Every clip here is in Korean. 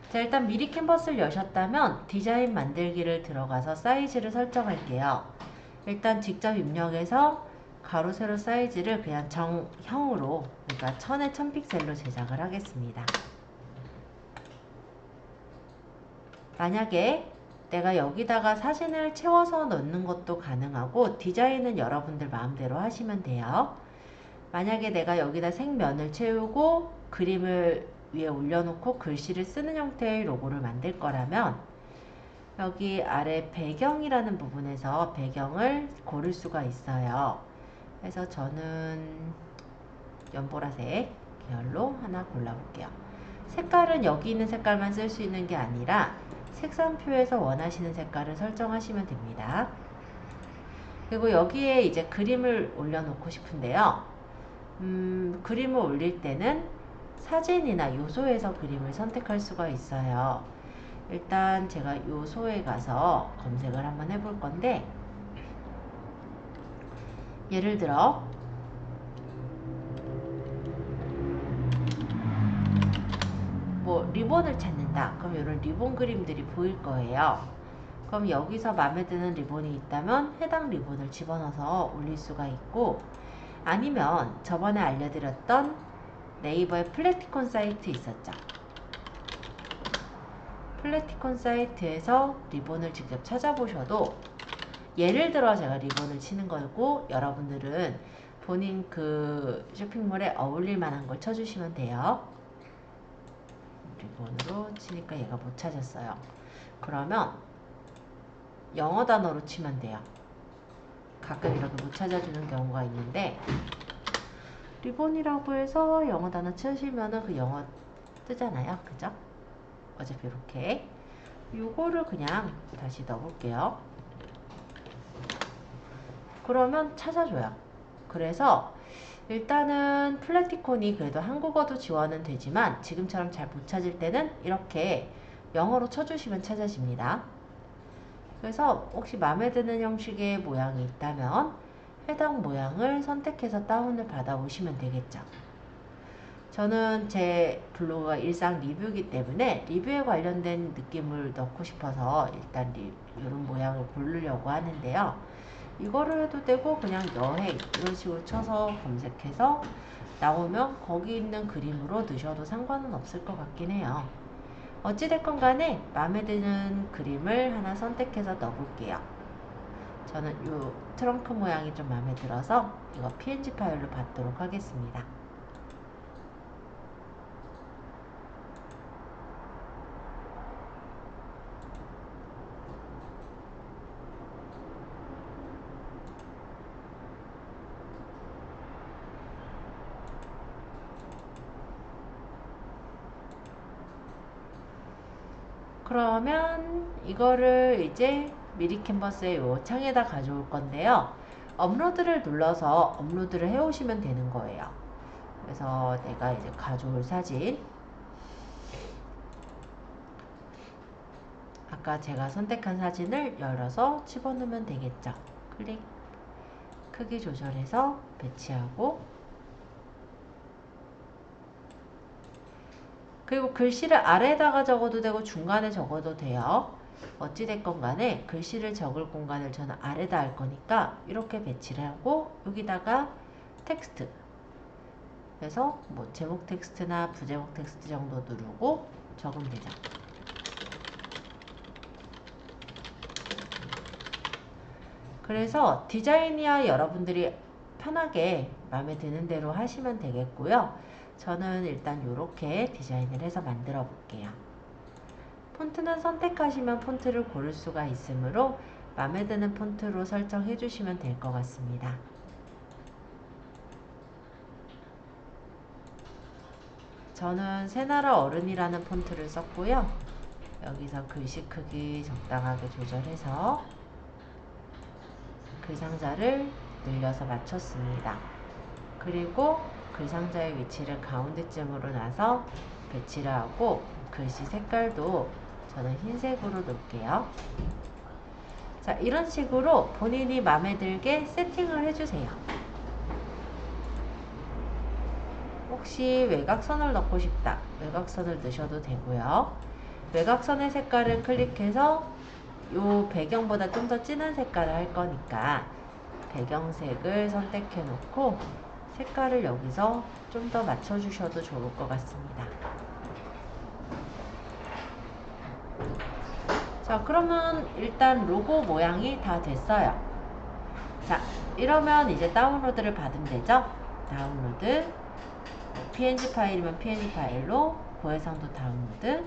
자, 일단 미리 캔버스를 여셨다면 디자인 만들기를 들어가서 사이즈를 설정할게요. 일단 직접 입력해서 가로 세로 사이즈를 그냥 정형으로, 그러니까 1000에 1000픽셀로 제작을 하겠습니다. 만약에 내가 여기다가 사진을 채워서 넣는 것도 가능하고, 디자인은 여러분들 마음대로 하시면 돼요. 만약에 내가 여기다 생면을 채우고 그림을 위에 올려놓고 글씨를 쓰는 형태의 로고를 만들 거라면, 여기 아래 배경이라는 부분에서 배경을 고를 수가 있어요. 그래서 저는 연보라색 계열로 하나 골라볼게요. 색깔은 여기 있는 색깔만 쓸 수 있는 게 아니라 색상표에서 원하시는 색깔을 설정하시면 됩니다. 그리고 여기에 이제 그림을 올려놓고 싶은데요. 그림을 올릴 때는 사진이나 요소에서 그림을 선택할 수가 있어요. 일단 제가 요소에 가서 검색을 한번 해볼 건데, 예를 들어 뭐 리본을 찾는다. 그럼 이런 리본 그림들이 보일 거예요. 그럼 여기서 마음에 드는 리본이 있다면 해당 리본을 집어넣어서 올릴 수가 있고, 아니면 저번에 알려드렸던 네이버의 플래티콘 사이트 있었죠. 플래티콘 사이트에서 리본을 직접 찾아보셔도, 예를 들어 제가 리본을 치는 거고 여러분들은 본인 그 쇼핑몰에 어울릴 만한 걸 쳐주시면 돼요. 리본으로 치니까 얘가 못 찾았어요. 그러면 영어 단어로 치면 돼요. 가끔 이렇게 못 찾아주는 경우가 있는데, 리본이라고 해서 영어 단어 치시면은 그 영어 뜨잖아요. 그죠? 어차피 이렇게 요거를 그냥 다시 넣어볼게요. 그러면 찾아줘요. 그래서 일단은 플래티콘이 그래도 한국어도 지원은 되지만 지금처럼 잘 못 찾을 때는 이렇게 영어로 쳐주시면 찾아집니다. 그래서 혹시 마음에 드는 형식의 모양이 있다면 해당 모양을 선택해서 다운을 받아 오시면 되겠죠. 저는 제 블로그가 일상 리뷰이기 때문에 리뷰에 관련된 느낌을 넣고 싶어서 일단 이런 모양을 고르려고 하는데요. 이거를 해도 되고 그냥 여행 이런 식으로 쳐서 검색해서 나오면 거기 있는 그림으로 넣으셔도 상관은 없을 것 같긴 해요. 어찌됐건 간에 마음에 드는 그림을 하나 선택해서 넣어볼게요. 저는 이 트렁크 모양이 좀 마음에 들어서 이거 png 파일로 받도록 하겠습니다. 그러면 이거를 이제 미리 캔버스의 요 창에다 가져올 건데요. 업로드를 눌러서 업로드를 해 오시면 되는 거예요. 그래서 내가 이제 가져올 사진, 아까 제가 선택한 사진을 열어서 집어넣으면 되겠죠. 클릭, 크기 조절해서 배치하고, 그리고 글씨를 아래에다가 적어도 되고 중간에 적어도 돼요. 어찌됐건 간에 글씨를 적을 공간을 저는 아래다 할 거니까 이렇게 배치를 하고, 여기다가 텍스트, 그래서 뭐 제목 텍스트나 부제목 텍스트 정도 누르고 적으면 되죠. 그래서 디자인이야 여러분들이 편하게 마음에 드는 대로 하시면 되겠고요. 저는 일단 이렇게 디자인을 해서 만들어 볼게요. 폰트는 선택하시면 폰트를 고를 수가 있으므로 마음에 드는 폰트로 설정해 주시면 될 것 같습니다. 저는 새나라 어른이라는 폰트를 썼고요. 여기서 글씨 크기 적당하게 조절해서 글상자를 늘려서 맞췄습니다. 그리고 글상자의 위치를 가운데쯤으로 놔서 배치를 하고, 글씨 색깔도 저는 흰색으로 놓을게요. 자, 이런 식으로 본인이 마음에 들게 세팅을 해주세요. 혹시 외곽선을 넣고 싶다, 외곽선을 넣으셔도 되고요. 외곽선의 색깔을 클릭해서 요 배경보다 좀 더 진한 색깔을 할 거니까 배경색을 선택해 놓고 색깔을 여기서 좀 더 맞춰 주셔도 좋을 것 같습니다. 자, 그러면 일단 로고 모양이 다 됐어요. 자, 이러면 이제 다운로드를 받으면 되죠. 다운로드, png 파일이면 png 파일로, 고해상도 다운로드,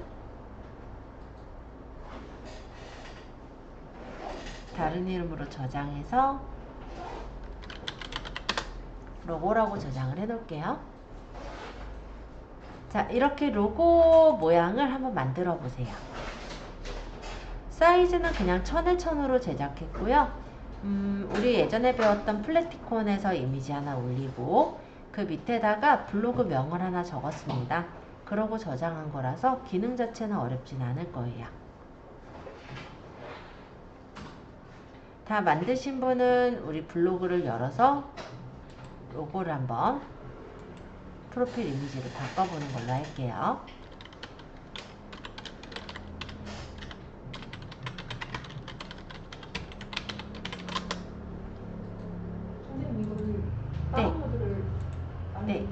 다른 이름으로 저장해서 로고라고 저장을 해 놓을게요. 자, 이렇게 로고 모양을 한번 만들어 보세요. 사이즈는 그냥 1000에1000으로 제작했고요. 우리 예전에 배웠던 플래티콘에서 이미지 하나 올리고 그 밑에다가 블로그 명을 하나 적었습니다. 그러고 저장한 거라서 기능 자체는 어렵진 않을 거예요. 다 만드신 분은 우리 블로그를 열어서 로고를 한번 프로필 이미지를 바꿔보는 걸로 할게요. 선생님 이거를 네. 다운로드를 네.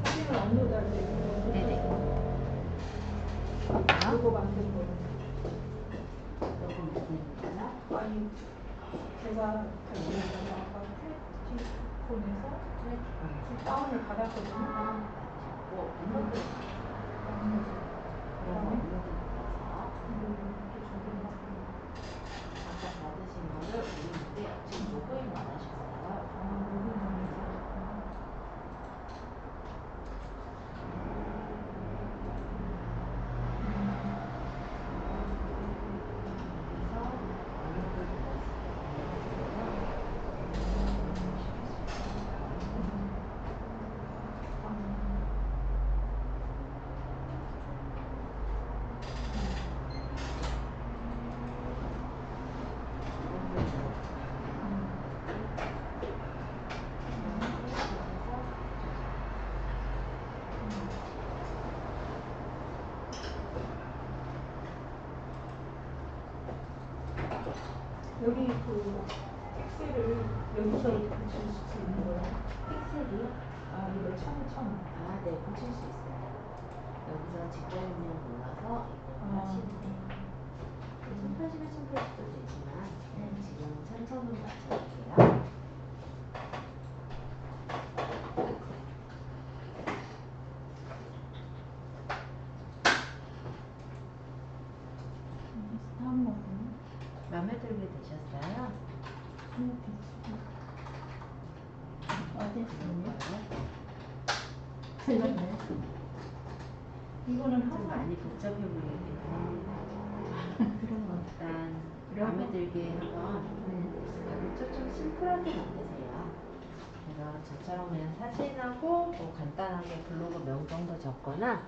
사진을 업로드할 때 네네. 로고 만든 거예요. 로고 만드는 아니 제가 결국에는 아까 플래티콘에서 다운을 받았거든요. 업로드. 그다음에 이렇게 준비해놨어요. 아까 받으신 거를 올리는데 지금 로그인 안 하셨어요. 로그인 안 했어요. 여기 그 텍스를 여기서 붙일 수 있는 거예요? 픽셀이요? 아, 이거 천. 아, 네, 붙일 수 있어요. 여기서 직접 입력 눌러서 입력을 아. 하시면 돼요. 1080에 1080도 되지만 지금 1000으로 맞춰볼게요. 다음 거는 마음에 들게 되셨어요? 어땠어요? 틀렸네. 이거는 좀 항상 많이 복잡해 보이긴 합니다. 그런 거. 일단 마음에 들게 한번 가급적 좀 심플하게 만드세요. 그래서 저처럼 그냥 사진하고 뭐 간단하게 블로그 명 정도 적거나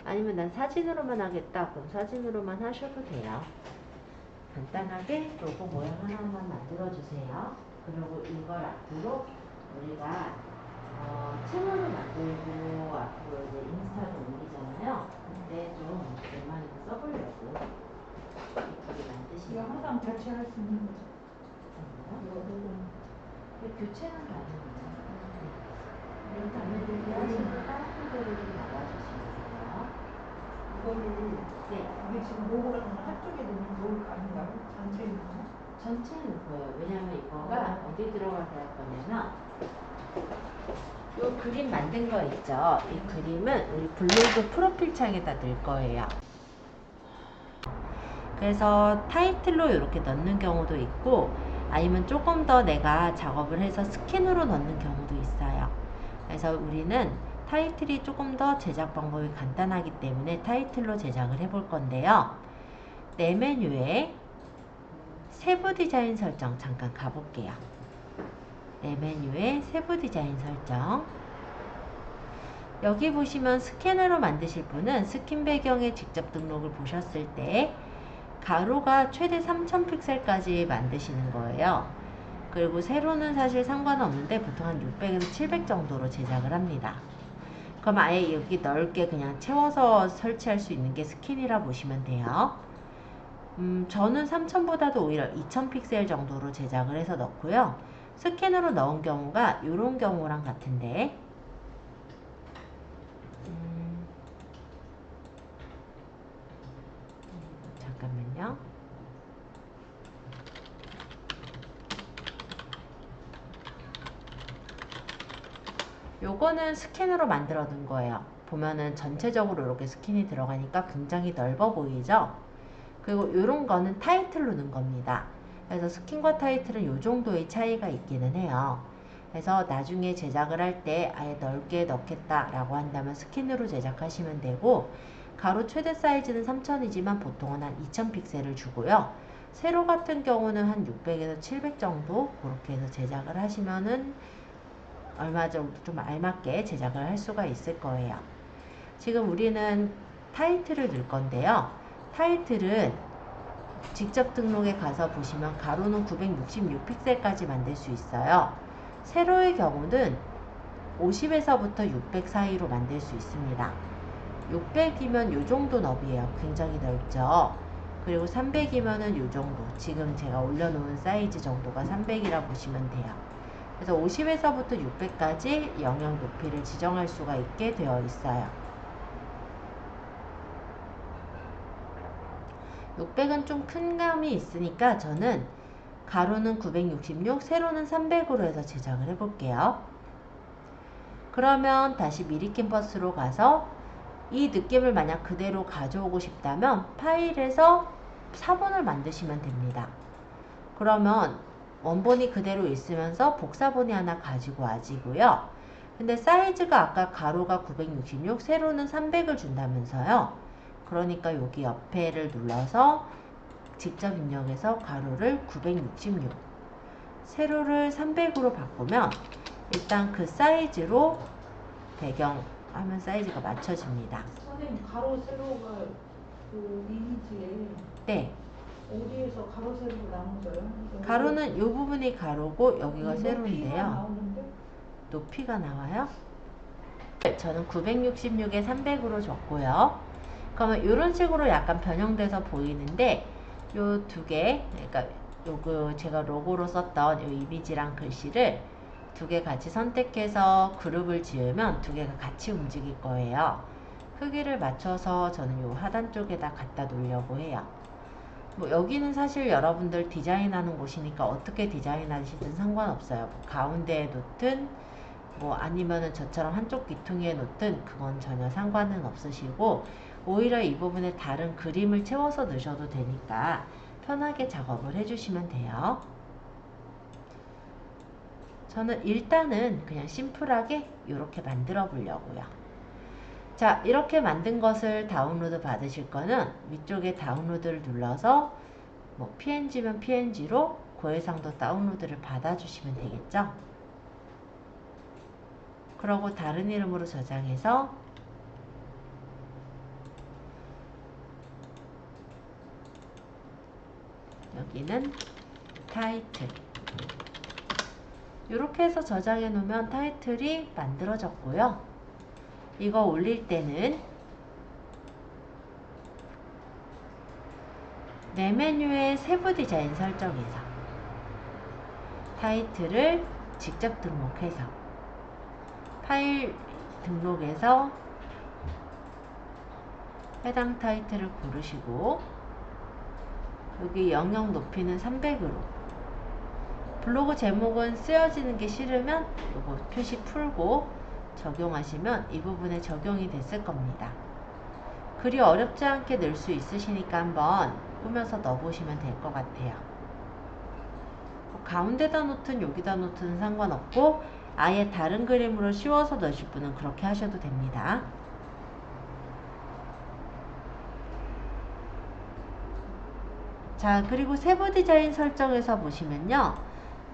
아니면 난 사진으로만 하겠다 그럼 사진으로만 하셔도 돼요. 간단하게 로고 모양 하나만 만들어 주세요. 그리고 이걸 앞으로 우리가 채널을 만들고 앞으로 이제 인스타를 올리잖아요. 그때 좀 웬만해서 써보려고 이렇게 이거 만드시면 항상 교체할 수 있는 거죠. 돼요. 교체는 가능해요. 이런 다음에 들게 하시고 다른 거를 좀 나와주시면 이거를 네. 이게 지금 로고가 한쪽에 되는 로고가 아닌가요? 전체에 있는 전체는 보여요. 왜냐면 이거가 어디 들어가서 할 거냐면 요 그림 만든 거 있죠? 이 그림은 우리 블로그 프로필 창에다 넣을 거예요. 그래서 타이틀로 이렇게 넣는 경우도 있고 아니면 조금 더 내가 작업을 해서 스캔으로 넣는 경우도 있어요. 그래서 우리는 타이틀이 조금 더 제작 방법이 간단하기 때문에 타이틀로 제작을 해볼 건데요. 내 메뉴에 세부 디자인 설정 잠깐 가볼게요. 내 메뉴에 세부 디자인 설정. 여기 보시면 스캐너로 만드실 분은 스킨 배경에 직접 등록을 보셨을 때 가로가 최대 3000픽셀까지 만드시는 거예요. 그리고 세로는 사실 상관없는데 보통 한 600에서 700 정도로 제작을 합니다. 그럼 아예 여기 넓게 그냥 채워서 설치할 수 있는 게 스킨이라 보시면 돼요. 저는 3000보다도 오히려 2000 픽셀 정도로 제작을 해서 넣고요. 스킨으로 넣은 경우가 이런 경우랑 같은데, 잠깐만요. 요거는 스킨으로 만들어 둔 거예요. 보면은 전체적으로 이렇게 스킨이 들어가니까 굉장히 넓어 보이죠? 그리고 이런 거는 타이틀로 넣은 겁니다. 그래서 스킨과 타이틀은 요 정도의 차이가 있기는 해요. 그래서 나중에 제작을 할 때 아예 넓게 넣겠다라고 한다면 스킨으로 제작하시면 되고, 가로 최대 사이즈는 3000이지만 보통은 한 2000 픽셀을 주고요. 세로 같은 경우는 한 600에서 700 정도 그렇게 해서 제작을 하시면은 얼마 정도 좀 알맞게 제작을 할 수가 있을 거예요. 지금 우리는 타이틀을 넣을 건데요. 타이틀은 직접 등록에 가서 보시면 가로는 966 픽셀까지 만들 수 있어요. 세로의 경우는 50에서부터 600 사이로 만들 수 있습니다. 600이면 요 정도 너비예요. 굉장히 넓죠. 그리고 300이면은 요 정도. 지금 제가 올려놓은 사이즈 정도가 300이라 보시면 돼요. 그래서 50에서부터 600까지 영역 높이를 지정할 수가 있게 되어 있어요. 600은 좀 큰 감이 있으니까 저는 가로는 966, 세로는 300으로 해서 제작을 해볼게요. 그러면 다시 미리 캠퍼스로 가서 이 느낌을 만약 그대로 가져오고 싶다면 파일에서 사본을 만드시면 됩니다. 그러면 원본이 그대로 있으면서 복사본이 하나 가지고 와지고요. 근데 사이즈가 아까 가로가 966, 세로는 300을 준다면서요. 그러니까 여기 옆에를 눌러서 직접 입력해서 가로를 966, 세로를 300으로 바꾸면 일단 그 사이즈로 배경화면 사이즈가 맞춰집니다. 선생님, 가로 세로가 그 이미지에 네. 어디에서 가로 세로가 나눠져요? 가로는 이 부분이 가로고 여기가 높이가 세로인데요. 나오는데? 높이가 나와요? 저는 966에 300으로 줬고요. 그러면 이런 식으로 약간 변형돼서 보이는데 요 두 개, 그러니까 요거 제가 로고로 썼던 요 이미지랑 글씨를 두 개 같이 선택해서 그룹을 지으면 두 개가 같이 움직일 거예요. 크기를 맞춰서 저는 요 하단 쪽에다 갖다 놓으려고 해요. 뭐 여기는 사실 여러분들 디자인하는 곳이니까 어떻게 디자인하시든 상관없어요. 뭐 가운데에 놓든 뭐 아니면은 저처럼 한쪽 귀퉁이에 놓든 그건 전혀 상관은 없으시고, 오히려 이 부분에 다른 그림을 채워서 넣으셔도 되니까 편하게 작업을 해주시면 돼요. 저는 일단은 그냥 심플하게 이렇게 만들어 보려고요. 자, 이렇게 만든 것을 다운로드 받으실 거는 위쪽에 다운로드를 눌러서 뭐 PNG면 PNG로 고해상도 다운로드를 받아주시면 되겠죠. 그러고 다른 이름으로 저장해서 여기는 타이틀, 이렇게 해서 저장해 놓으면 타이틀이 만들어졌고요. 이거 올릴 때는 내 메뉴의 세부 디자인 설정에서 타이틀을 직접 등록해서 파일 등록에서 해당 타이틀을 고르시고 여기 영역 높이는 300으로, 블로그 제목은 쓰여지는 게 싫으면 요거 표시 풀고 적용하시면 이 부분에 적용이 됐을 겁니다. 글이 어렵지 않게 넣을 수 있으시니까 한번 꾸며서 넣어보시면 될 것 같아요. 가운데다 놓든 여기다 놓든 상관없고 아예 다른 그림으로 씌워서 넣으실 분은 그렇게 하셔도 됩니다. 자, 그리고 세부 디자인 설정에서 보시면요,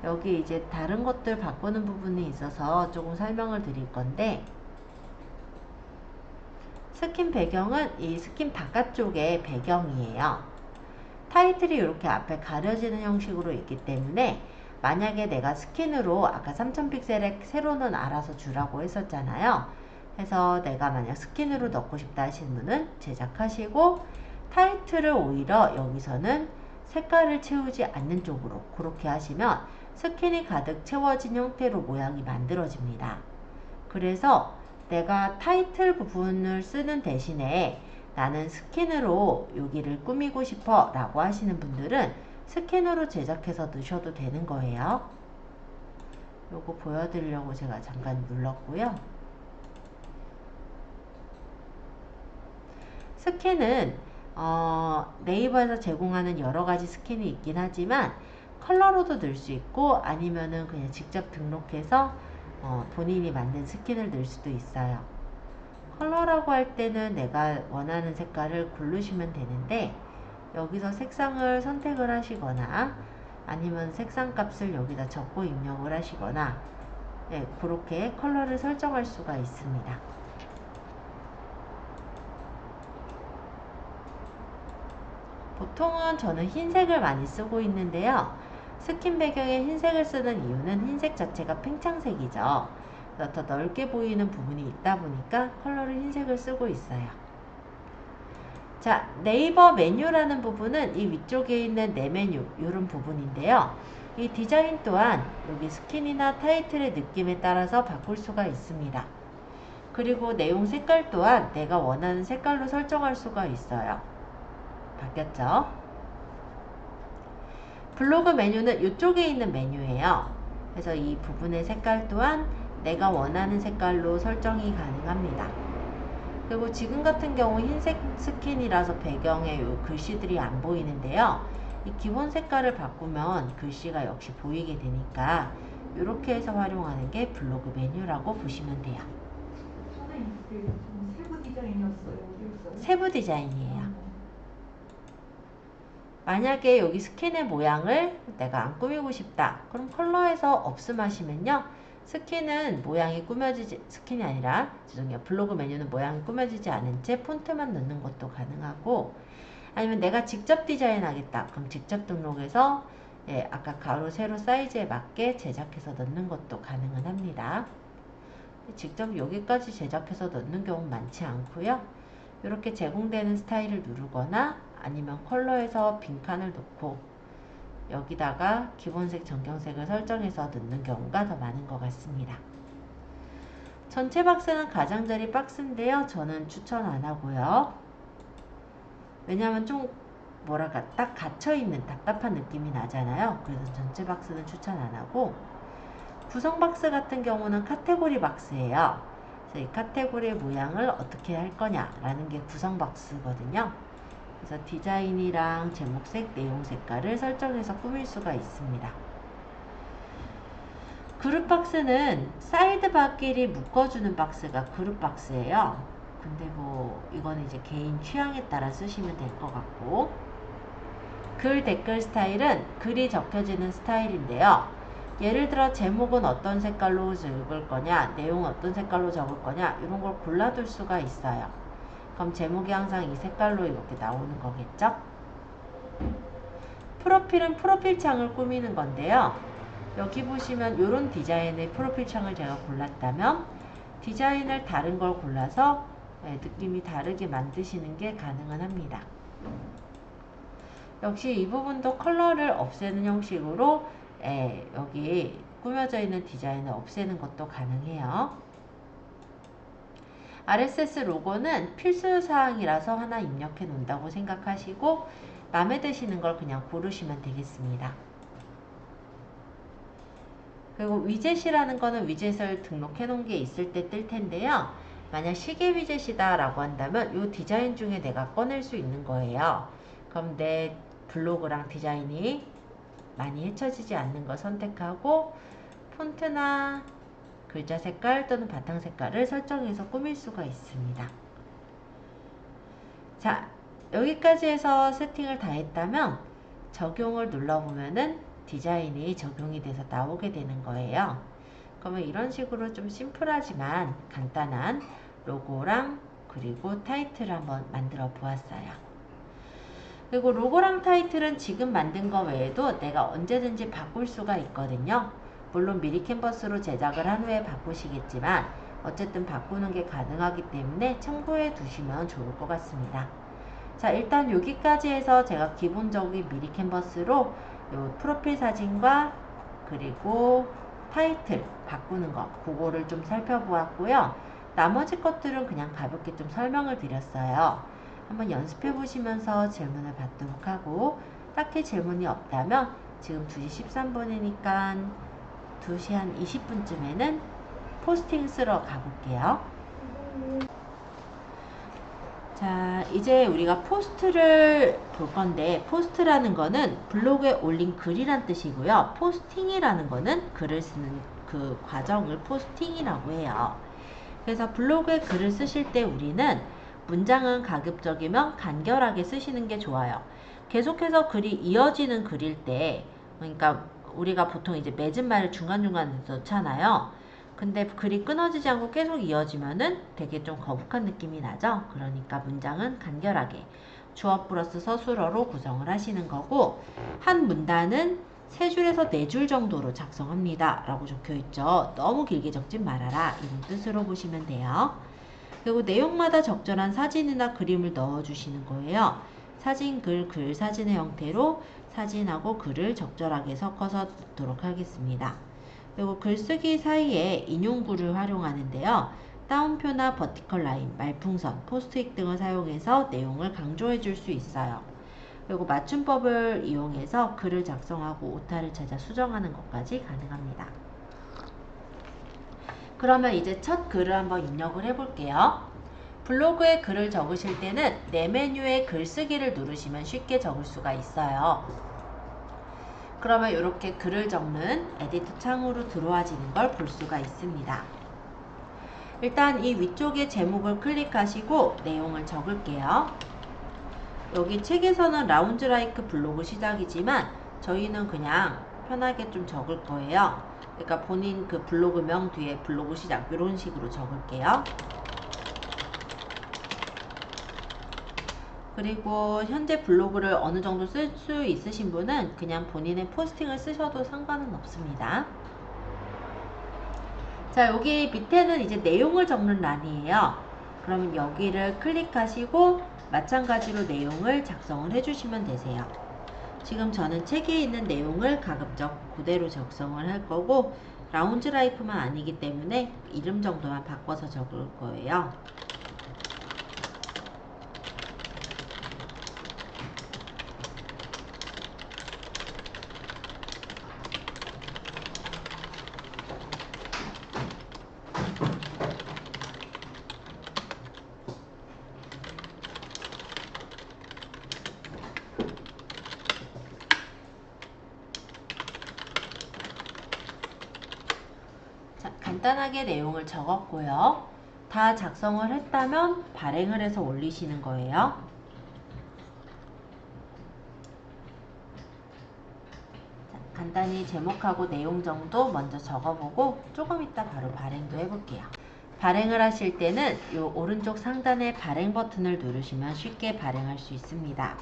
여기 이제 다른 것들 바꾸는 부분이 있어서 조금 설명을 드릴 건데, 스킨 배경은 이 스킨 바깥쪽의 배경이에요. 타이틀이 이렇게 앞에 가려지는 형식으로 있기 때문에 만약에 내가 스킨으로 아까 3000 픽셀의 세로는 알아서 주라고 했었잖아요. 해서 내가 만약 스킨으로 넣고 싶다 하시는 분은 제작하시고, 타이틀을 오히려 여기서는 색깔을 채우지 않는 쪽으로 그렇게 하시면 스킨이 가득 채워진 형태로 모양이 만들어집니다. 그래서 내가 타이틀 부분을 쓰는 대신에 나는 스킨으로 여기를 꾸미고 싶어 라고 하시는 분들은 스킨으로 제작해서 넣으셔도 되는 거예요. 요거 보여드리려고 제가 잠깐 눌렀고요. 스킨은 네이버에서 제공하는 여러가지 스킨이 있긴 하지만 컬러로도 넣을 수 있고 아니면은 그냥 직접 등록해서 본인이 만든 스킨을 넣을 수도 있어요. 컬러라고 할 때는 내가 원하는 색깔을 고르시면 되는데 여기서 색상을 선택을 하시거나 아니면 색상 값을 여기다 적고 입력을 하시거나 네, 그렇게 컬러를 설정할 수가 있습니다. 보통은 저는 흰색을 많이 쓰고 있는데요. 스킨 배경에 흰색을 쓰는 이유는 흰색 자체가 팽창색이죠. 그래서 더 넓게 보이는 부분이 있다 보니까 컬러를 흰색을 쓰고 있어요. 자, 네이버 메뉴라는 부분은 이 위쪽에 있는 내 메뉴 이런 부분인데요. 이 디자인 또한 여기 스킨이나 타이틀의 느낌에 따라서 바꿀 수가 있습니다. 그리고 내용 색깔 또한 내가 원하는 색깔로 설정할 수가 있어요. 바뀌었죠? 블로그 메뉴는 이쪽에 있는 메뉴예요. 그래서 이 부분의 색깔 또한 내가 원하는 색깔로 설정이 가능합니다. 그리고 지금 같은 경우 흰색 스킨이라서 배경에 요 글씨들이 안 보이는데요. 이 기본 색깔을 바꾸면 글씨가 역시 보이게 되니까 이렇게 해서 활용하는 게 블로그 메뉴라고 보시면 돼요. 선생님, 그 세부 디자인이었어요. 어디였어요? 세부 디자인이에요. 만약에 여기 스킨의 모양을 내가 안 꾸미고 싶다. 그럼 컬러에서 없음 하시면요. 스킨은 모양이 꾸며지지, 스킨이 아니라, 죄송해요. 블로그 메뉴는 모양이 꾸며지지 않은 채 폰트만 넣는 것도 가능하고, 아니면 내가 직접 디자인하겠다. 그럼 직접 등록해서, 예, 아까 가로, 세로 사이즈에 맞게 제작해서 넣는 것도 가능은 합니다. 직접 여기까지 제작해서 넣는 경우는 많지 않고요. 이렇게 제공되는 스타일을 누르거나 아니면 컬러에서 빈칸을 놓고 여기다가 기본색 전경색을 설정해서 넣는 경우가 더 많은 것 같습니다. 전체 박스는 가장자리 박스인데요. 저는 추천 안 하고요. 왜냐하면 좀 뭐랄까 딱 갇혀있는 답답한 느낌이 나잖아요. 그래서 전체 박스는 추천 안 하고 구성 박스 같은 경우는 카테고리 박스예요. 그래서 이 카테고리의 모양을 어떻게 할 거냐라는 게 구성 박스거든요. 그래서 디자인이랑 제목색, 내용 색깔을 설정해서 꾸밀 수가 있습니다. 그룹 박스는 사이드바끼리 묶어주는 박스가 그룹 박스예요. 근데 뭐 이거는 이제 개인 취향에 따라 쓰시면 될 것 같고, 글 댓글 스타일은 글이 적혀지는 스타일인데요. 예를 들어 제목은 어떤 색깔로 적을 거냐, 내용은 어떤 색깔로 적을 거냐 이런 걸 골라둘 수가 있어요. 그럼 제목이 항상 이 색깔로 이렇게 나오는 거겠죠? 프로필은 프로필 창을 꾸미는 건데요. 여기 보시면 이런 디자인의 프로필 창을 제가 골랐다면 디자인을 다른 걸 골라서 느낌이 다르게 만드시는 게 가능은 합니다. 역시 이 부분도 컬러를 없애는 형식으로 여기 꾸며져 있는 디자인을 없애는 것도 가능해요. RSS 로고는 필수사항이라서 하나 입력해 놓는다고 생각하시고 마음에 드시는 걸 그냥 고르시면 되겠습니다. 그리고 위젯이라는 거는 위젯을 등록해 놓은 게 있을 때 뜰 텐데요. 만약 시계 위젯이다 라고 한다면 이 디자인 중에 내가 꺼낼 수 있는 거예요. 그럼 내 블로그랑 디자인이 많이 헤쳐지지 않는 걸 선택하고 폰트나 글자 색깔 또는 바탕 색깔을 설정해서 꾸밀 수가 있습니다. 자, 여기까지 해서 세팅을 다 했다면 적용을 눌러보면은 디자인이 적용이 돼서 나오게 되는 거예요. 그러면 이런 식으로 좀 심플하지만 간단한 로고랑 그리고 타이틀을 한번 만들어 보았어요. 그리고 로고랑 타이틀은 지금 만든 거 외에도 내가 언제든지 바꿀 수가 있거든요. 물론 미리 캔버스로 제작을 한 후에 바꾸시겠지만 어쨌든 바꾸는 게 가능하기 때문에 참고해 두시면 좋을 것 같습니다. 자, 일단 여기까지 해서 제가 기본적인 미리 캔버스로 요 프로필 사진과 그리고 타이틀 바꾸는 거 그거를 좀 살펴보았고요. 나머지 것들은 그냥 가볍게 좀 설명을 드렸어요. 한번 연습해 보시면서 질문을 받도록 하고, 딱히 질문이 없다면 지금 2시 13분이니까 2시 한 20분쯤에는 포스팅 쓰러 가볼게요. 자, 이제 우리가 포스트를 볼 건데, 포스트라는 거는 블로그에 올린 글이란 뜻이고요. 포스팅이라는 거는 글을 쓰는 그 과정을 포스팅이라고 해요. 그래서 블로그에 글을 쓰실 때 우리는 문장은 가급적이면 간결하게 쓰시는 게 좋아요. 계속해서 글이 이어지는 글일 때, 그러니까 우리가 보통 이제 맺은 말을 중간중간 넣잖아요. 근데 글이 끊어지지 않고 계속 이어지면은 되게 좀 거북한 느낌이 나죠. 그러니까 문장은 간결하게 주어 플러스 서술어로 구성을 하시는 거고, 한 문단은 3줄에서 4줄 정도로 작성합니다 라고 적혀있죠. 너무 길게 적진 말아라, 이런 뜻으로 보시면 돼요. 그리고 내용마다 적절한 사진이나 그림을 넣어주시는 거예요. 사진, 글, 사진의 형태로 사진하고 글을 적절하게 섞어서 넣도록 하겠습니다. 그리고 글쓰기 사이에 인용구를 활용하는데요. 따옴표나 버티컬 라인, 말풍선, 포스트잇 등을 사용해서 내용을 강조해 줄 수 있어요. 그리고 맞춤법을 이용해서 글을 작성하고 오타를 찾아 수정하는 것까지 가능합니다. 그러면 이제 첫 글을 한번 입력을 해볼게요. 블로그에 글을 적으실 때는 내 메뉴에 글쓰기를 누르시면 쉽게 적을 수가 있어요. 그러면 이렇게 글을 적는 에디터 창으로 들어와지는 걸 볼 수가 있습니다. 일단 이 위쪽에 제목을 클릭하시고 내용을 적을게요. 여기 책에서는 라운지 라이크 블로그 시작이지만 저희는 그냥 편하게 좀 적을 거예요. 그러니까 본인 그 블로그명 뒤에 블로그 시작 이런 식으로 적을게요. 그리고 현재 블로그를 어느 정도 쓸 수 있으신 분은 그냥 본인의 포스팅을 쓰셔도 상관은 없습니다. 자, 여기 밑에는 이제 내용을 적는 란이에요. 그러면 여기를 클릭하시고 마찬가지로 내용을 작성을 해주시면 되세요. 지금 저는 책에 있는 내용을 가급적 그대로 작성을 할 거고, 라운지 라이프만 아니기 때문에 이름 정도만 바꿔서 적을 거예요. 간단하게 내용을 적었고요. 다 작성을 했다면 발행을 해서 올리시는 거예요. 자, 간단히 제목하고 내용 정도 먼저 적어보고 조금 이따 바로 발행도 해볼게요. 발행을 하실 때는 이 오른쪽 상단에 발행 버튼을 누르시면 쉽게 발행할 수 있습니다.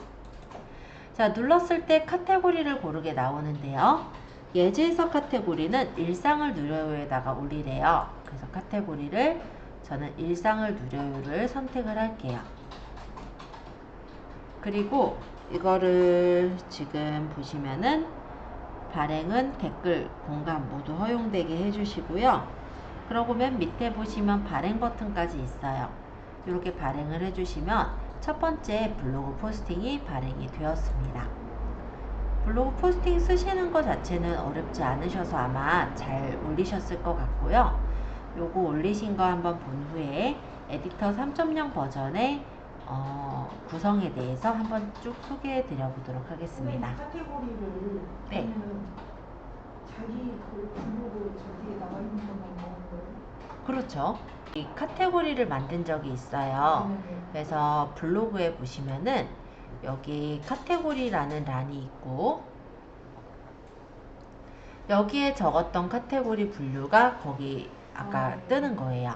자, 눌렀을 때 카테고리를 고르게 나오는데요. 예제해석 카테고리는 일상을 누려요에다가 올리래요. 그래서 카테고리를 저는 일상을 누려요를 선택을 할게요. 그리고 이거를 지금 보시면은 발행은 댓글, 공감 모두 허용되게 해주시고요. 그러고 맨 밑에 보시면 발행 버튼까지 있어요. 이렇게 발행을 해주시면 첫 번째 블로그 포스팅이 발행이 되었습니다. 블로그 포스팅 쓰시는 것 자체는 어렵지 않으셔서 아마 잘 올리셨을 것 같고요. 요거 올리신 거 한번 본 후에 에디터 3.0 버전의 구성에 대해서 한번 쭉 소개해 드려 보도록 하겠습니다. 카테고리를 네. 자기 그 블로그 저기에 나와 있는 것만 나오는 거예요? 그렇죠. 이 카테고리를 만든 적이 있어요. 그래서 블로그에 보시면은 여기 카테고리라는 란이 있고, 여기에 적었던 카테고리 분류가 거기 아까 뜨는 거예요.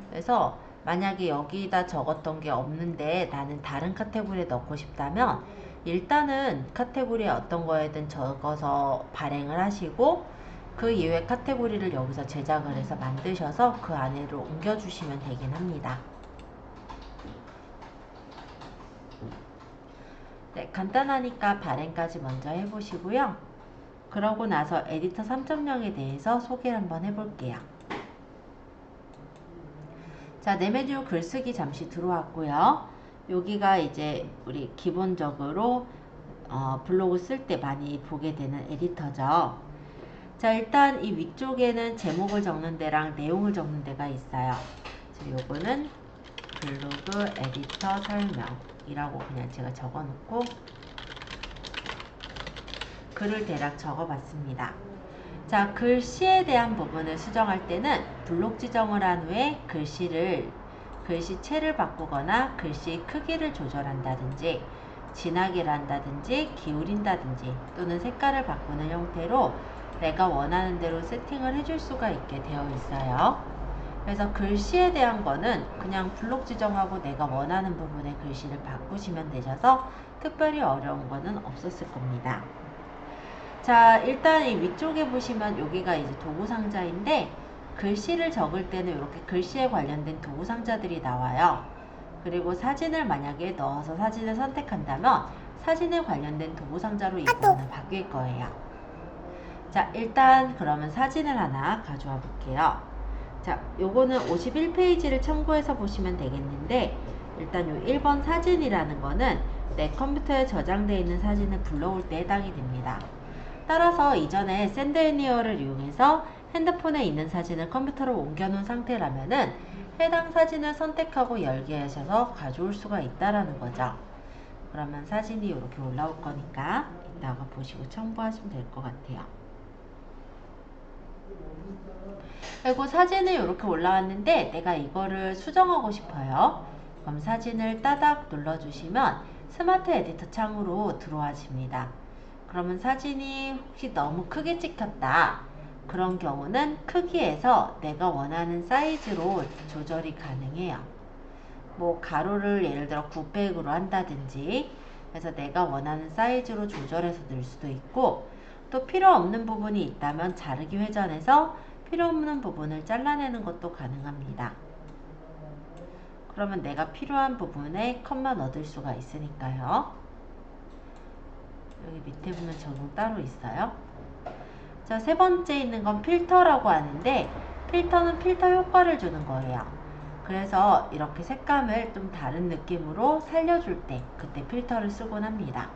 그래서 만약에 여기다 적었던 게 없는데 나는 다른 카테고리에 넣고 싶다면 일단은 카테고리에 어떤 거에든 적어서 발행을 하시고, 그 이외의 카테고리를 여기서 제작을 해서 만드셔서 그 안으로 옮겨주시면 되긴 합니다. 네, 간단하니까 발행까지 먼저 해보시고요. 그러고 나서 에디터 3.0에 대해서 소개를 한번 해볼게요. 자, 내 메뉴 글쓰기 잠시 들어왔고요. 여기가 이제 우리 기본적으로 블로그 쓸 때 많이 보게 되는 에디터죠. 자, 일단 이 위쪽에는 제목을 적는 데랑 내용을 적는 데가 있어요. 요거는 블로그 에디터 설명이라고 그냥 제가 적어 놓고 글을 대략 적어 봤습니다. 자, 글씨에 대한 부분을 수정할 때는 블록 지정을 한 후에 글씨체를 바꾸거나 글씨 크기를 조절한다든지 진하게를 한다든지 기울인다든지 또는 색깔을 바꾸는 형태로 내가 원하는 대로 세팅을 해줄 수가 있게 되어 있어요. 그래서 글씨에 대한 거는 그냥 블록 지정하고 내가 원하는 부분의 글씨를 바꾸시면 되셔서 특별히 어려운 거는 없었을 겁니다. 자, 일단 이 위쪽에 보시면 여기가 이제 도구 상자인데 글씨를 적을 때는 이렇게 글씨에 관련된 도구 상자들이 나와요. 그리고 사진을 만약에 넣어서 사진을 선택한다면 사진에 관련된 도구 상자로 이 부분은 바뀔 거예요. 자, 일단 그러면 사진을 하나 가져와 볼게요. 자, 요거는 51페이지를 참고해서 보시면 되겠는데 일단 요 1번 사진이라는 거는 내 컴퓨터에 저장되어 있는 사진을 불러올 때 해당이 됩니다. 따라서 이전에 샌드애니어를 이용해서 핸드폰에 있는 사진을 컴퓨터로 옮겨놓은 상태라면은 해당 사진을 선택하고 열게 하셔서 가져올 수가 있다라는 거죠. 그러면 사진이 이렇게 올라올 거니까 이따가 보시고 첨부하시면 될 것 같아요. 그리고 사진이 이렇게 올라왔는데 내가 이거를 수정하고 싶어요. 그럼 사진을 따닥 눌러주시면 스마트 에디터 창으로 들어와집니다. 그러면 사진이 혹시 너무 크게 찍혔다. 그런 경우는 크기에서 내가 원하는 사이즈로 조절이 가능해요. 뭐 가로를 예를 들어 900으로 한다든지 그래서 내가 원하는 사이즈로 조절해서 넣을 수도 있고 또 필요 없는 부분이 있다면 자르기 회전해서 필요 없는 부분을 잘라내는 것도 가능합니다. 그러면 내가 필요한 부분에 컷만 얻을 수가 있으니까요. 여기 밑에 보면 적용 따로 있어요. 자, 세 번째 있는 건 필터라고 하는데 필터는 필터 효과를 주는 거예요. 그래서 이렇게 색감을 좀 다른 느낌으로 살려줄 때 그때 필터를 쓰곤 합니다.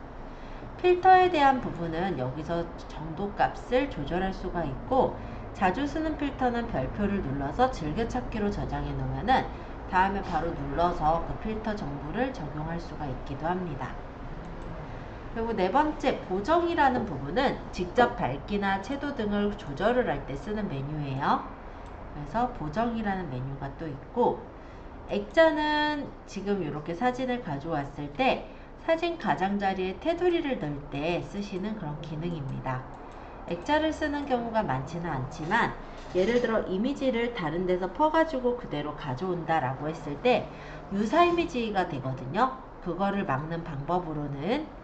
필터에 대한 부분은 여기서 정도값을 조절할 수가 있고 자주 쓰는 필터는 별표를 눌러서 즐겨찾기로 저장해 놓으면은 다음에 바로 눌러서 그 필터 정보를 적용할 수가 있기도 합니다. 그리고 네 번째 보정이라는 부분은 직접 밝기나 채도 등을 조절을 할 때 쓰는 메뉴예요. 그래서 보정이라는 메뉴가 또 있고 액자는 지금 이렇게 사진을 가져왔을 때 사진 가장자리에 테두리를 넣을 때 쓰시는 그런 기능입니다. 액자를 쓰는 경우가 많지는 않지만 예를 들어 이미지를 다른 데서 퍼가지고 그대로 가져온다 라고 했을 때 유사 이미지가 되거든요. 그거를 막는 방법으로는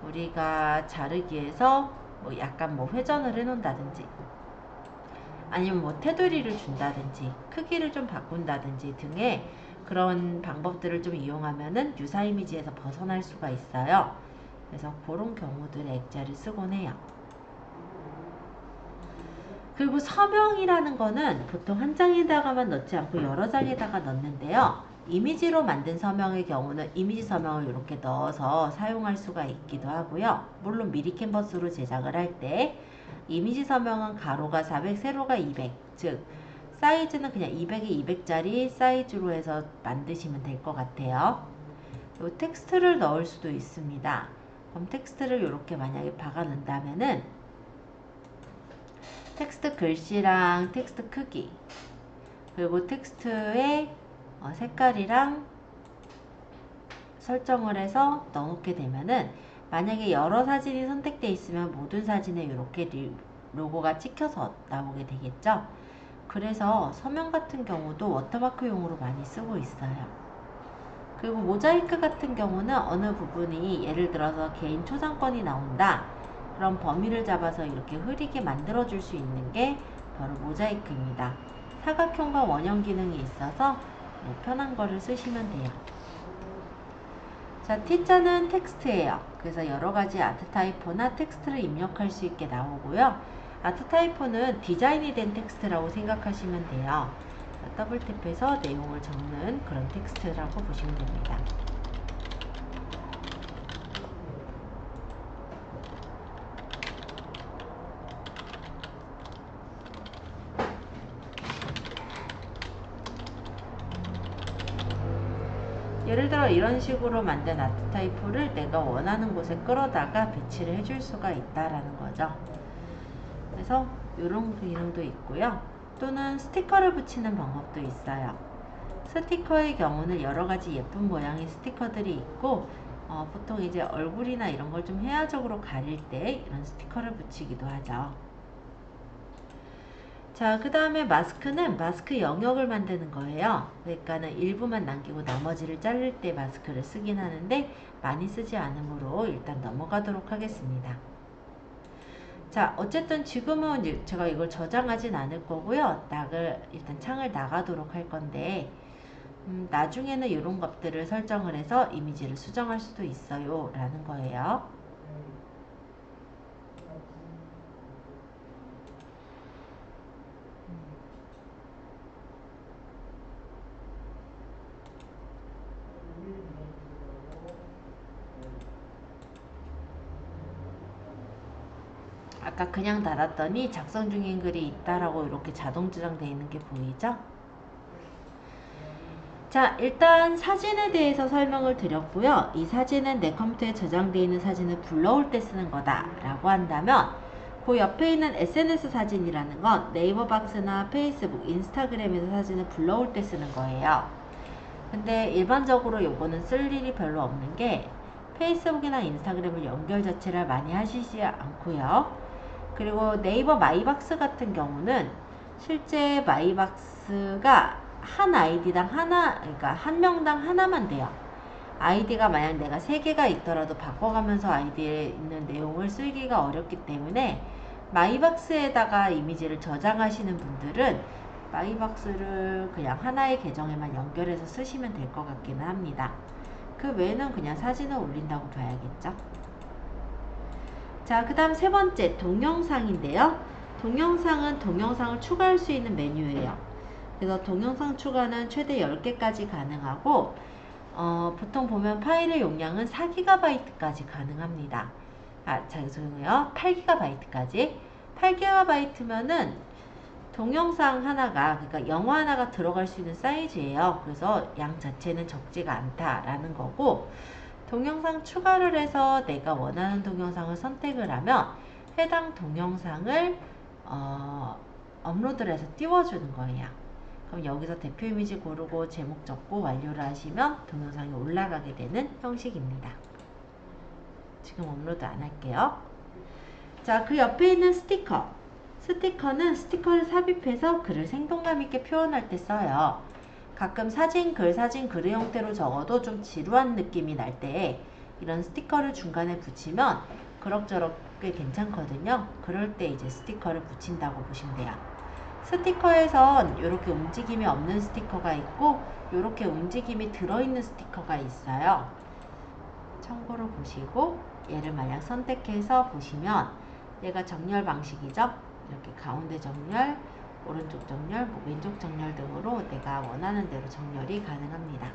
우리가 자르기에서 뭐 약간 뭐 회전을 해 놓는다든지 아니면 뭐 테두리를 준다든지 크기를 좀 바꾼다든지 등의 그런 방법들을 좀 이용하면은 유사 이미지에서 벗어날 수가 있어요. 그래서 그런 경우들의 액자를 쓰곤 해요. 그리고 서명이라는 거는 보통 한 장에다가만 넣지 않고 여러 장에다가 넣는데요. 이미지로 만든 서명의 경우는 이미지 서명을 이렇게 넣어서 사용할 수가 있기도 하고요. 물론 미리 캔버스로 제작을 할 때 이미지 서명은 가로가 400, 세로가 200, 즉 사이즈는 그냥 200에 200짜리 사이즈로 해서 만드시면 될 것 같아요. 요 텍스트를 넣을 수도 있습니다. 그럼 텍스트를 이렇게 만약에 박아 넣는다면은 텍스트 글씨랑 텍스트 크기 그리고 텍스트의 색깔이랑 설정을 해서 넣어놓게 되면은 만약에 여러 사진이 선택되어 있으면 모든 사진에 이렇게 로고가 찍혀서 나오게 되겠죠. 그래서 서명 같은 경우도 워터마크용으로 많이 쓰고 있어요. 그리고 모자이크 같은 경우는 어느 부분이 예를 들어서 개인 초상권이 나온다. 그런 범위를 잡아서 이렇게 흐리게 만들어 줄 수 있는 게 바로 모자이크입니다. 사각형과 원형 기능이 있어서 편한 거를 쓰시면 돼요. 자, T자는 텍스트예요. 그래서 여러 가지 아트 타이포나 텍스트를 입력할 수 있게 나오고요. 아트 타이포는 디자인이 된 텍스트라고 생각하시면 돼요. 더블 탭해서 내용을 적는 그런 텍스트라고 보시면 됩니다. 예를 들어 이런 식으로 만든 아트 타이프를 내가 원하는 곳에 끌어다가 배치를 해줄 수가 있다라는 거죠. 그래서 이런 기능도 있고요. 또는 스티커를 붙이는 방법도 있어요. 스티커의 경우는 여러 가지 예쁜 모양의 스티커들이 있고 보통 이제 얼굴이나 이런 걸 좀 해야적으로 가릴 때 이런 스티커를 붙이기도 하죠. 자, 그 다음에 마스크는 마스크 영역을 만드는 거예요. 그러니까는 일부만 남기고 나머지를 자를 때 마스크를 쓰긴 하는데 많이 쓰지 않으므로 일단 넘어가도록 하겠습니다. 자, 어쨌든 지금은 제가 이걸 저장하진 않을 거고요. 일단 창을 나가도록 할 건데 나중에는 이런 것들을 설정을 해서 이미지를 수정할 수도 있어요 라는 거예요. 아까 그냥 닫았더니 작성 중인 글이 있다라고 이렇게 자동 저장되어 있는 게 보이죠? 자, 일단 사진에 대해서 설명을 드렸고요. 이 사진은 내 컴퓨터에 저장되어 있는 사진을 불러올 때 쓰는 거다 라고 한다면 그 옆에 있는 SNS 사진이라는 건 네이버 박스나 페이스북, 인스타그램에서 사진을 불러올 때 쓰는 거예요. 근데 일반적으로 요거는 쓸 일이 별로 없는 게 페이스북이나 인스타그램을 연결 자체를 많이 하시지 않고요. 그리고 네이버 마이박스 같은 경우는 실제 마이박스가 한 아이디당 하나, 그러니까 한 명당 하나만 돼요. 아이디가 만약 내가 3개가 있더라도 바꿔가면서 아이디에 있는 내용을 쓰기가 어렵기 때문에 마이박스에다가 이미지를 저장하시는 분들은 마이박스를 그냥 하나의 계정에만 연결해서 쓰시면 될 것 같기는 합니다. 그 외에는 그냥 사진을 올린다고 봐야겠죠. 자, 그 다음 세 번째 동영상인데요. 동영상은 동영상을 추가할 수 있는 메뉴예요. 그래서 동영상 추가는 최대 10개까지 가능하고 보통 보면 파일의 용량은 4GB까지 가능합니다. 죄송해요. 8GB까지. 8GB면은 동영상 하나가, 그러니까 영화 하나가 들어갈 수 있는 사이즈예요. 그래서 양 자체는 적지가 않다라는 거고, 동영상 추가를 해서 내가 원하는 동영상을 선택을 하면 해당 동영상을 업로드를 해서 띄워주는 거예요. 그럼 여기서 대표 이미지 고르고 제목 적고 완료를 하시면 동영상이 올라가게 되는 형식입니다. 지금 업로드 안 할게요. 자, 그 옆에 있는 스티커. 스티커는 스티커를 삽입해서 글을 생동감 있게 표현할 때 써요. 가끔 사진, 글의 형태로 적어도 좀 지루한 느낌이 날 때 이런 스티커를 중간에 붙이면 그럭저럭 꽤 괜찮거든요. 그럴 때 이제 스티커를 붙인다고 보시면 돼요. 스티커에선 이렇게 움직임이 없는 스티커가 있고 이렇게 움직임이 들어있는 스티커가 있어요. 참고로 보시고 얘를 만약 선택해서 보시면 얘가 정렬 방식이죠. 이렇게 가운데 정렬, 오른쪽 정렬, 왼쪽 정렬 등으로 내가 원하는 대로 정렬이 가능합니다.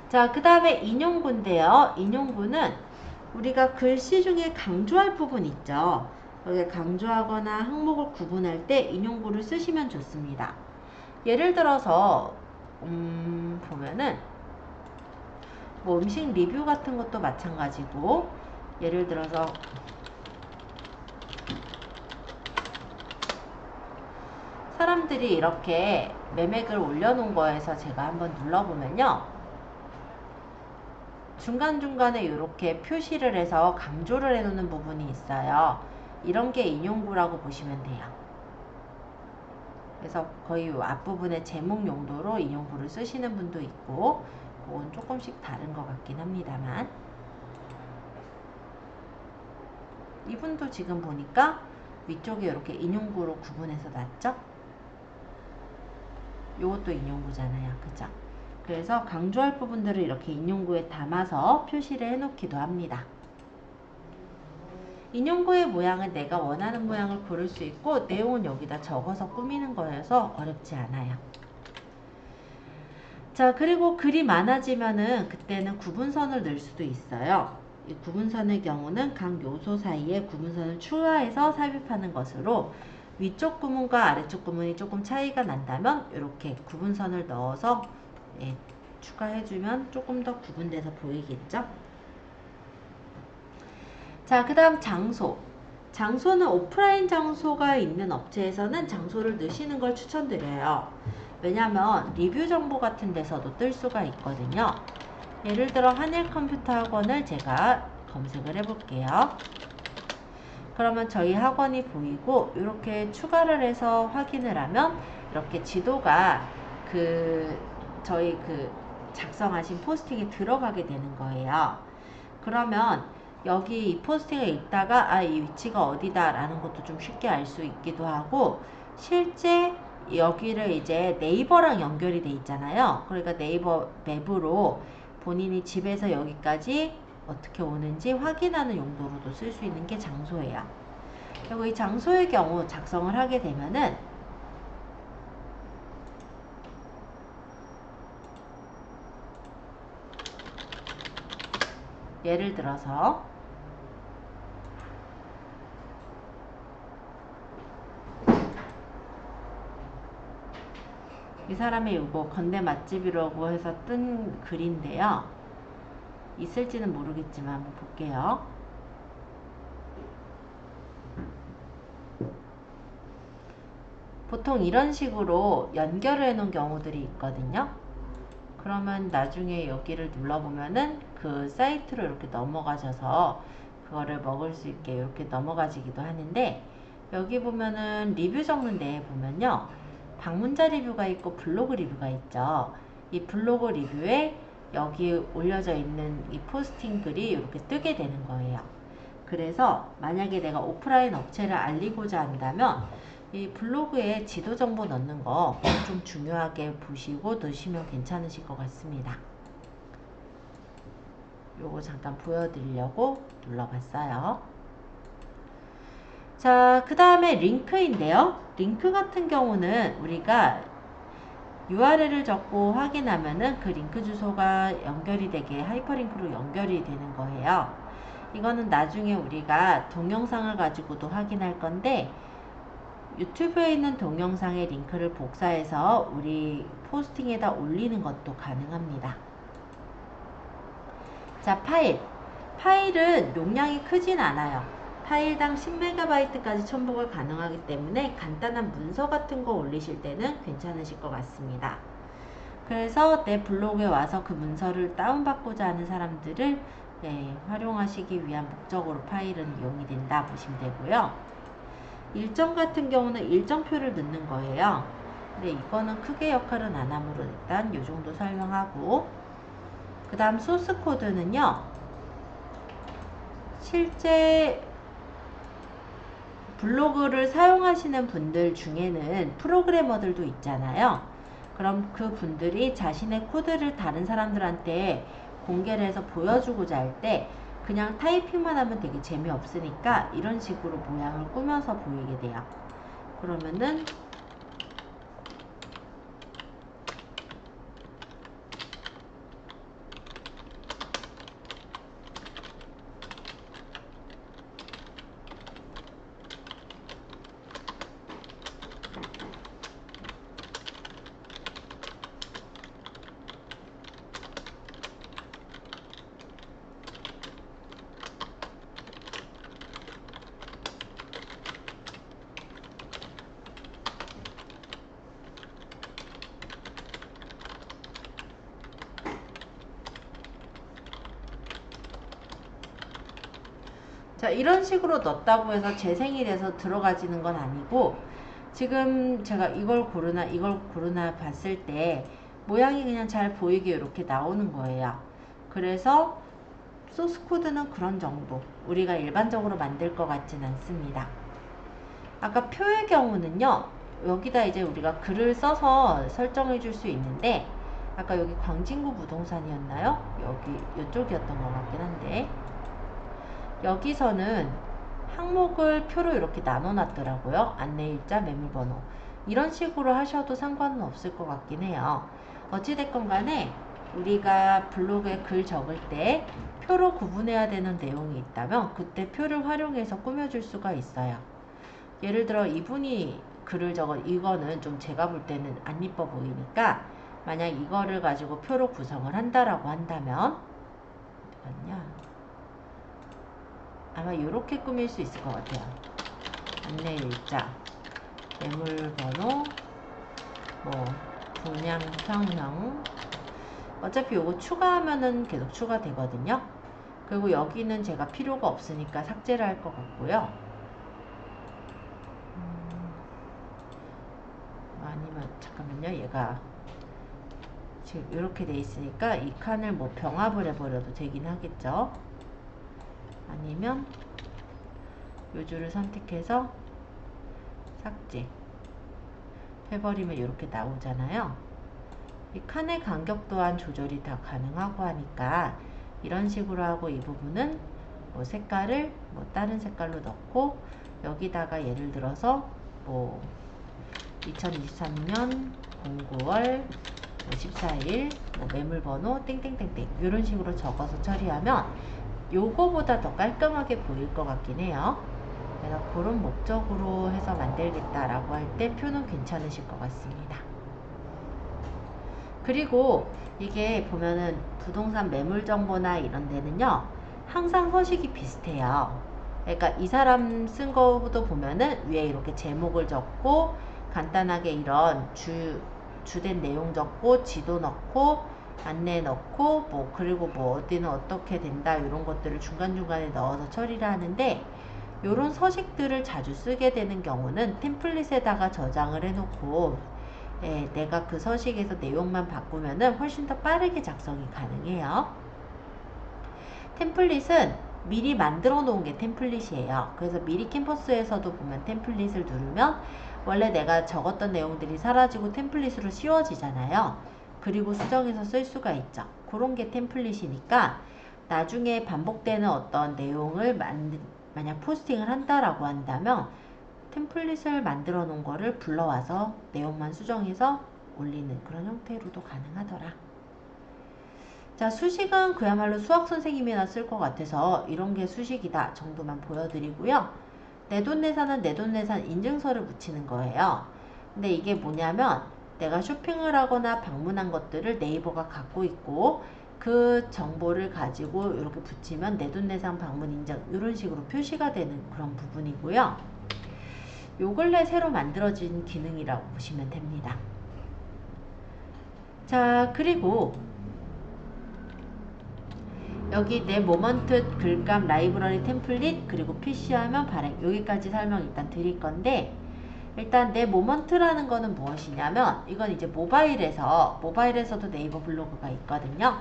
자, 그 다음에 인용구인데요. 인용구는 우리가 글씨 중에 강조할 부분 있죠. 여기 강조하거나 항목을 구분할 때 인용구를 쓰시면 좋습니다. 예를 들어서 보면은 뭐 음식 리뷰 같은 것도 마찬가지고, 예를 들어서 사람들이 이렇게 매맥을 올려놓은 거에서 제가 한번 눌러보면요, 중간중간에 이렇게 표시를 해서 강조를 해놓는 부분이 있어요. 이런 게 인용구라고 보시면 돼요. 그래서 거의 앞부분에 제목 용도로 인용구를 쓰시는 분도 있고, 그건 조금씩 다른 것 같긴 합니다만, 이분도 지금 보니까 위쪽에 이렇게 인용구로 구분해서 놨죠? 요것도 인용구잖아요. 그죠? 그래서 강조할 부분들을 이렇게 인용구에 담아서 표시를 해놓기도 합니다. 인용구의 모양은 내가 원하는 모양을 고를 수 있고 내용은 여기다 적어서 꾸미는 거여서 어렵지 않아요. 자, 그리고 글이 많아지면은 그때는 구분선을 넣을 수도 있어요. 이 구분선의 경우는 각 요소 사이에 구분선을 추가해서 삽입하는 것으로 위쪽 구문과 아래쪽 구문이 조금 차이가 난다면 이렇게 구분선을 넣어서 추가해주면 조금 더 구분돼서 보이겠죠? 자, 그 다음 장소. 장소는 오프라인 장소가 있는 업체에서는 장소를 넣으시는 걸 추천드려요. 왜냐면 리뷰 정보 같은 데서도 뜰 수가 있거든요. 예를 들어 한일컴퓨터학원을 제가 검색을 해볼게요. 그러면 저희 학원이 보이고 이렇게 추가를 해서 확인을 하면 이렇게 지도가 저희 작성하신 포스팅에 들어가게 되는 거예요. 그러면 여기 이 포스팅에 있다가 이 위치가 어디다 라는 것도 좀 쉽게 알 수 있기도 하고, 실제 여기를 이제 네이버랑 연결이 돼 있잖아요. 그러니까 네이버 맵으로 본인이 집에서 여기까지 어떻게 오는지 확인하는 용도로도 쓸 수 있는 게 장소예요. 그리고 이 장소의 경우 작성을 하게 되면은 예를 들어서 이 사람의 이거 건대 맛집이라고 해서 뜬 글인데요. 있을지는 모르겠지만 한번 볼게요. 보통 이런 식으로 연결을 해 놓은 경우들이 있거든요. 그러면 나중에 여기를 눌러보면은 그 사이트로 이렇게 넘어가셔서 그거를 먹을 수 있게 이렇게 넘어가지기도 하는데, 여기 보면은 리뷰 적는 데에 보면요, 방문자 리뷰가 있고 블로그 리뷰가 있죠. 이 블로그 리뷰에 여기 올려져 있는 이 포스팅 글이 이렇게 뜨게 되는 거예요. 그래서 만약에 내가 오프라인 업체를 알리고자 한다면 이 블로그에 지도 정보 넣는 거 좀 중요하게 보시고 넣으시면 괜찮으실 것 같습니다. 요거 잠깐 보여드리려고 눌러봤어요. 자, 그 다음에 링크인데요. 링크 같은 경우는 우리가 URL을 적고 확인하면은 그 링크 주소가 연결이 되게 하이퍼링크로 연결이 되는 거예요. 이거는 나중에 우리가 동영상을 가지고도 확인할 건데, 유튜브에 있는 동영상의 링크를 복사해서 우리 포스팅에다 올리는 것도 가능합니다. 자, 파일은 용량이 크진 않아요. 파일당 10MB까지 첨부가 가능하기 때문에 간단한 문서 같은 거 올리실 때는 괜찮으실 것 같습니다. 그래서 내 블로그에 와서 그 문서를 다운받고자 하는 사람들을 활용하시기 위한 목적으로 파일은 이용이 된다 보시면 되고요. 일정 같은 경우는 일정표를 넣는 거예요. 근데 이거는 크게 역할은 안 하므로 일단 이 정도 설명하고, 그 다음 소스 코드는요, 실제 블로그를 사용하시는 분들 중에는 프로그래머들도 있잖아요. 그럼 그 분들이 자신의 코드를 다른 사람들한테 공개를 해서 보여주고자 할 때 그냥 타이핑만 하면 되게 재미없으니까 이런 식으로 모양을 꾸며서 보이게 돼요. 그러면은 자, 이런 식으로 넣었다고 해서 재생이 돼서 들어가지는 건 아니고, 지금 제가 이걸 고르나 이걸 고르나 봤을 때 모양이 그냥 잘 보이게 이렇게 나오는 거예요. 그래서 소스 코드는 그런 정도. 우리가 일반적으로 만들 것 같진 않습니다. 아까 표의 경우는요, 여기다 이제 우리가 글을 써서 설정해 줄 수 있는데, 아까 여기 광진구 부동산이었나요? 여기 이쪽이었던 것 같긴 한데, 여기서는 항목을 표로 이렇게 나눠 놨더라고요. 안내일자, 매물번호. 이런 식으로 하셔도 상관은 없을 것 같긴 해요. 어찌됐건 간에 우리가 블로그에 글 적을 때 표로 구분해야 되는 내용이 있다면 그때 표를 활용해서 꾸며줄 수가 있어요. 예를 들어 이분이 글을 적어, 이거는 좀 제가 볼 때는 안 이뻐 보이니까 만약 이거를 가지고 표로 구성을 한다라고 한다면 맞냐? 아마 이렇게 꾸밀 수 있을 것 같아요. 안내일자, 매물번호, 뭐 분양평형. 어차피 요거 추가하면은 계속 추가되거든요. 그리고 여기는 제가 필요가 없으니까 삭제를 할 것 같고요. 아니면 잠깐만요. 얘가 지금 이렇게 돼 있으니까 이 칸을 뭐 병합을 해버려도 되긴 하겠죠. 아니면 요 줄을 선택해서 삭제 해버리면 이렇게 나오잖아요. 이 칸의 간격 또한 조절이 다 가능하고 하니까 이런 식으로 하고, 이 부분은 뭐 색깔을 뭐 다른 색깔로 넣고, 여기다가 예를 들어서 뭐 2023년 09월 14일 뭐 매물번호 땡땡땡땡 이런 식으로 적어서 처리하면 요거보다 더 깔끔하게 보일 것 같긴 해요. 그래서 그런 목적으로 해서 만들겠다라고 할 때 표는 괜찮으실 것 같습니다. 그리고 이게 보면은 부동산 매물 정보나 이런 데는요, 항상 서식이 비슷해요. 그러니까 이 사람 쓴 거도 보면은 위에 이렇게 제목을 적고 간단하게 이런 주된 내용 적고 지도 넣고 안내 넣고 뭐 그리고 뭐 어디는 어떻게 된다 이런 것들을 중간중간에 넣어서 처리를 하는데, 요런 서식들을 자주 쓰게 되는 경우는 템플릿에다가 저장을 해놓고 내가 그 서식에서 내용만 바꾸면은 훨씬 더 빠르게 작성이 가능해요. 템플릿은 미리 만들어 놓은 게 템플릿이에요. 그래서 미리 캠퍼스에서도 보면 템플릿을 누르면 원래 내가 적었던 내용들이 사라지고 템플릿으로 씌워지잖아요. 그리고 수정해서 쓸 수가 있죠. 그런 게 템플릿이니까 나중에 반복되는 어떤 내용을 만약 포스팅을 한다라고 한다면 템플릿을 만들어 놓은 거를 불러와서 내용만 수정해서 올리는 그런 형태로도 가능하더라. 자, 수식은 그야말로 수학 선생님이나 쓸 것 같아서 이런 게 수식이다 정도만 보여드리고요. 내돈내산은 내돈내산 인증서를 붙이는 거예요. 근데 이게 뭐냐면 내가 쇼핑을 하거나 방문한 것들을 네이버가 갖고 있고 그 정보를 가지고 이렇게 붙이면 내돈내산 방문 인증 이런 식으로 표시가 되는 그런 부분이고요. 요 근래 새로 만들어진 기능이라고 보시면 됩니다. 자, 그리고 여기 내 모먼트 글감 라이브러리 템플릿 그리고 PC하면 발행 여기까지 설명 일단 드릴 건데, 일단 내 모먼트라는 거는 무엇이냐면 이건 이제 모바일에서도 네이버 블로그가 있거든요.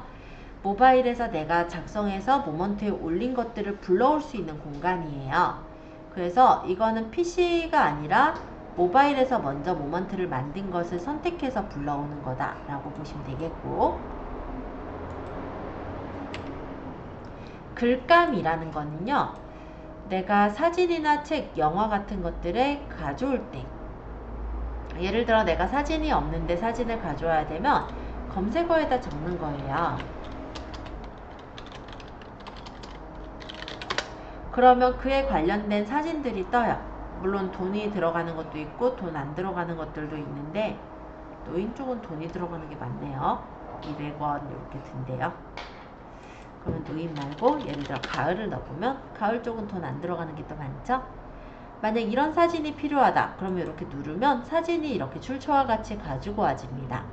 모바일에서 내가 작성해서 모먼트에 올린 것들을 불러올 수 있는 공간이에요. 그래서 이거는 PC가 아니라 모바일에서 먼저 모먼트를 만든 것을 선택해서 불러오는 거다 라고 보시면 되겠고, 글감이라는 거는요, 내가 사진이나 책, 영화 같은 것들을 가져올 때, 예를 들어 내가 사진이 없는데 사진을 가져와야 되면 검색어에다 적는 거예요. 그러면 그에 관련된 사진들이 떠요. 물론 돈이 들어가는 것도 있고 돈 안 들어가는 것들도 있는데 노인 쪽은 돈이 들어가는 게 많네요. 200원 이렇게 든대요. 그러면 노인 말고 예를 들어 가을을 넣어보면 가을 쪽은 돈 안 들어가는 게 더 많죠. 만약 이런 사진이 필요하다 그러면 이렇게 누르면 사진이 이렇게 출처와 같이 가지고 와집니다.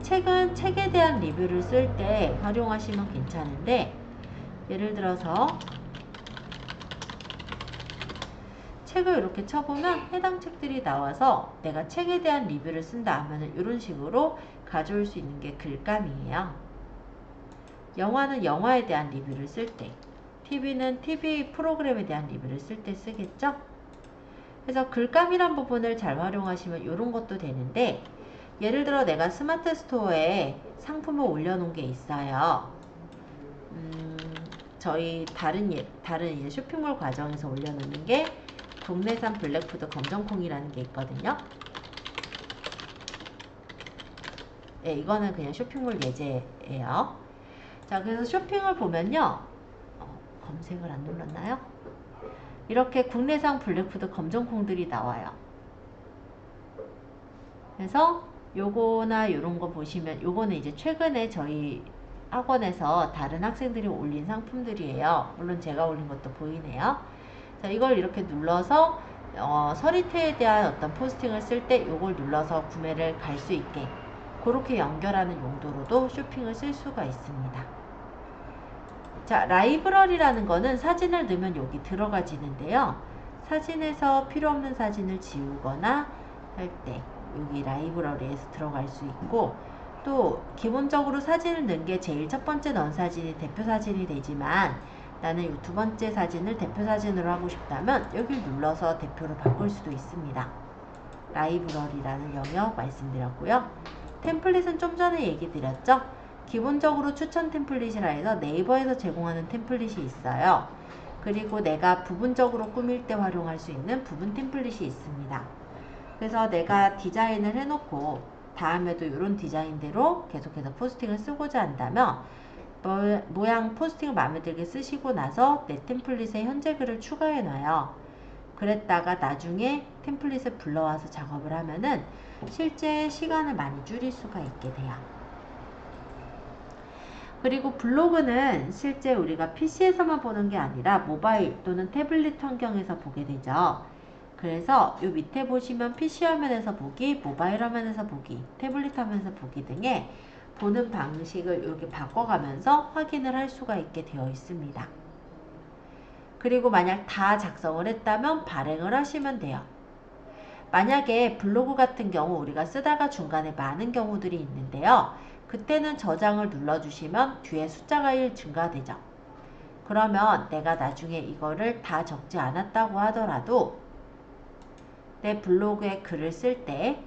책은 책에 대한 리뷰를 쓸 때 활용하시면 괜찮은데, 예를 들어서 책을 이렇게 쳐보면 해당 책들이 나와서 내가 책에 대한 리뷰를 쓴다 하면은 이런 식으로 가져올 수 있는 게 글감이에요. 영화는 영화에 대한 리뷰를 쓸 때, TV는 TV 프로그램에 대한 리뷰를 쓸 때 쓰겠죠? 그래서 글감이란 부분을 잘 활용하시면 이런 것도 되는데, 예를 들어 내가 스마트 스토어에 상품을 올려놓은 게 있어요. 저희 다른 이제 쇼핑몰 과정에서 올려놓는 게 국내산 블랙푸드 검정콩이라는 게 있거든요. 네, 이거는 그냥 쇼핑몰 예제예요. 자, 그래서 쇼핑을 보면요. 검색을 안 눌렀나요? 이렇게 국내산 블랙푸드 검정콩들이 나와요. 그래서 요거나 요런 거 보시면, 요거는 이제 최근에 저희 학원에서 다른 학생들이 올린 상품들이에요. 물론 제가 올린 것도 보이네요. 자, 이걸 이렇게 눌러서 서리태에 대한 어떤 포스팅을 쓸 때 요걸 눌러서 구매를 갈 수 있게 그렇게 연결하는 용도로도 쇼핑을 쓸 수가 있습니다. 자, 라이브러리라는 거는 사진을 넣으면 여기 들어가지는데요. 사진에서 필요 없는 사진을 지우거나 할 때 여기 라이브러리에서 들어갈 수 있고, 또 기본적으로 사진을 넣은 게 제일 첫 번째 넣은 사진이 대표 사진이 되지만 나는 이 두 번째 사진을 대표 사진으로 하고 싶다면 여기를 눌러서 대표로 바꿀 수도 있습니다. 라이브러리라는 영역 말씀드렸고요. 템플릿은 좀 전에 얘기 드렸죠. 기본적으로 추천 템플릿이라 해서 네이버에서 제공하는 템플릿이 있어요. 그리고 내가 부분적으로 꾸밀 때 활용할 수 있는 부분 템플릿이 있습니다. 그래서 내가 디자인을 해놓고 다음에도 이런 디자인대로 계속해서 포스팅을 쓰고자 한다면 모양 포스팅을 마음에 들게 쓰시고 나서 내 템플릿에 현재 글을 추가해 놔요. 그랬다가 나중에 템플릿을 불러와서 작업을 하면은 실제 시간을 많이 줄일 수가 있게 돼요. 그리고 블로그는 실제 우리가 PC에서만 보는 게 아니라 모바일 또는 태블릿 환경에서 보게 되죠. 그래서 요 밑에 보시면 PC 화면에서 보기, 모바일 화면에서 보기, 태블릿 화면에서 보기 등의 보는 방식을 이렇게 바꿔가면서 확인을 할 수가 있게 되어 있습니다. 그리고 만약 다 작성을 했다면 발행을 하시면 돼요. 만약에 블로그 같은 경우 우리가 쓰다가 중간에 많은 경우들이 있는데요. 그때는 저장을 눌러주시면 뒤에 숫자가 1 증가되죠. 그러면 내가 나중에 이거를 다 적지 않았다고 하더라도 내 블로그에 글을 쓸 때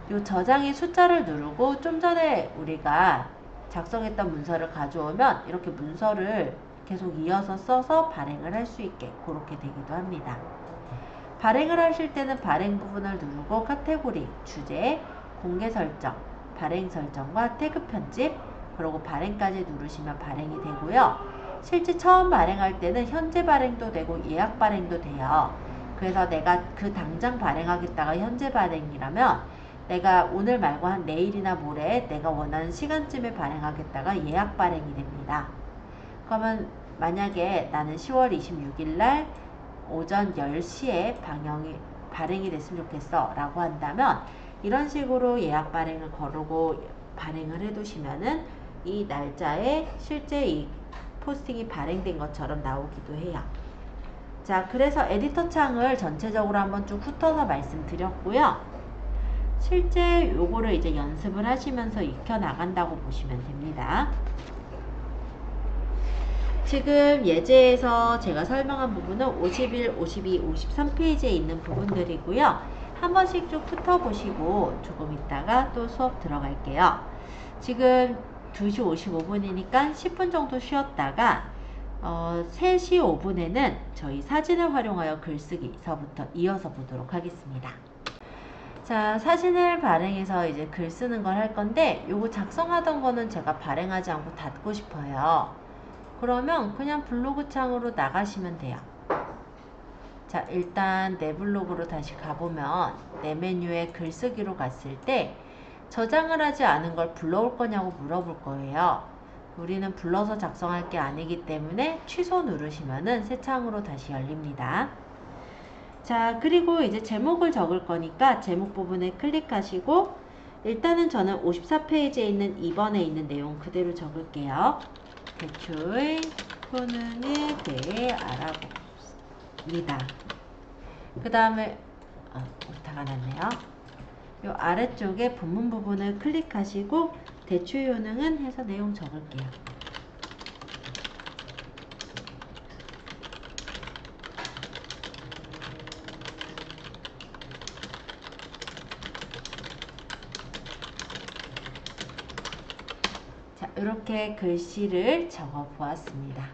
이 저장의 숫자를 누르고 좀 전에 우리가 작성했던 문서를 가져오면 이렇게 문서를 계속 이어서 써서 발행을 할 수 있게 그렇게 되기도 합니다. 발행을 하실 때는 발행 부분을 누르고 카테고리, 주제, 공개 설정, 발행 설정과 태그 편집, 그리고 발행까지 누르시면 발행이 되고요. 실제 처음 발행할 때는 현재 발행도 되고 예약 발행도 돼요. 그래서 내가 그 당장 발행하겠다가 현재 발행이라면 내가 오늘 말고 한 내일이나 모레 내가 원하는 시간쯤에 발행하겠다가 예약 발행이 됩니다. 그러면 만약에 나는 10월 26일 날 오전 10시에 발행이 됐으면 좋겠어 라고 한다면 이런 식으로 예약 발행을 거르고 발행을 해두시면은 이 날짜에 실제 이 포스팅이 발행된 것처럼 나오기도 해요. 자, 그래서 에디터 창을 전체적으로 한번 쭉 훑어서 말씀드렸고요. 실제 요거를 이제 연습을 하시면서 익혀 나간다고 보시면 됩니다. 지금 예제에서 제가 설명한 부분은 51, 52, 53페이지에 있는 부분들이고요. 한 번씩 쭉 훑어보시고 조금 있다가 또 수업 들어갈게요. 지금 2시 55분이니까 10분 정도 쉬었다가 3시 5분에는 저희 사진을 활용하여 글쓰기서부터 이어서 보도록 하겠습니다. 자, 사진을 발행해서 이제 글 쓰는 걸 할 건데 요거 작성하던 거는 제가 발행하지 않고 닫고 싶어요. 그러면 그냥 블로그 창으로 나가시면 돼요. 자, 일단 내 블로그로 다시 가보면 내 메뉴에 글쓰기로 갔을 때 저장을 하지 않은 걸 불러올 거냐고 물어볼 거예요. 우리는 불러서 작성할 게 아니기 때문에 취소 누르시면은 새 창으로 다시 열립니다. 자, 그리고 이제 제목을 적을 거니까 제목 부분에 클릭하시고 일단은 저는 54페이지에 있는 2번에 있는 내용 그대로 적을게요. 대출 효능에 대해 알아봅니다. 그 다음에 오타가 났네요. 요 아래쪽에 본문 부분을 클릭하시고 대출 효능은 해서 내용 적을게요. 자, 이렇게 글씨를 적어 보았습니다.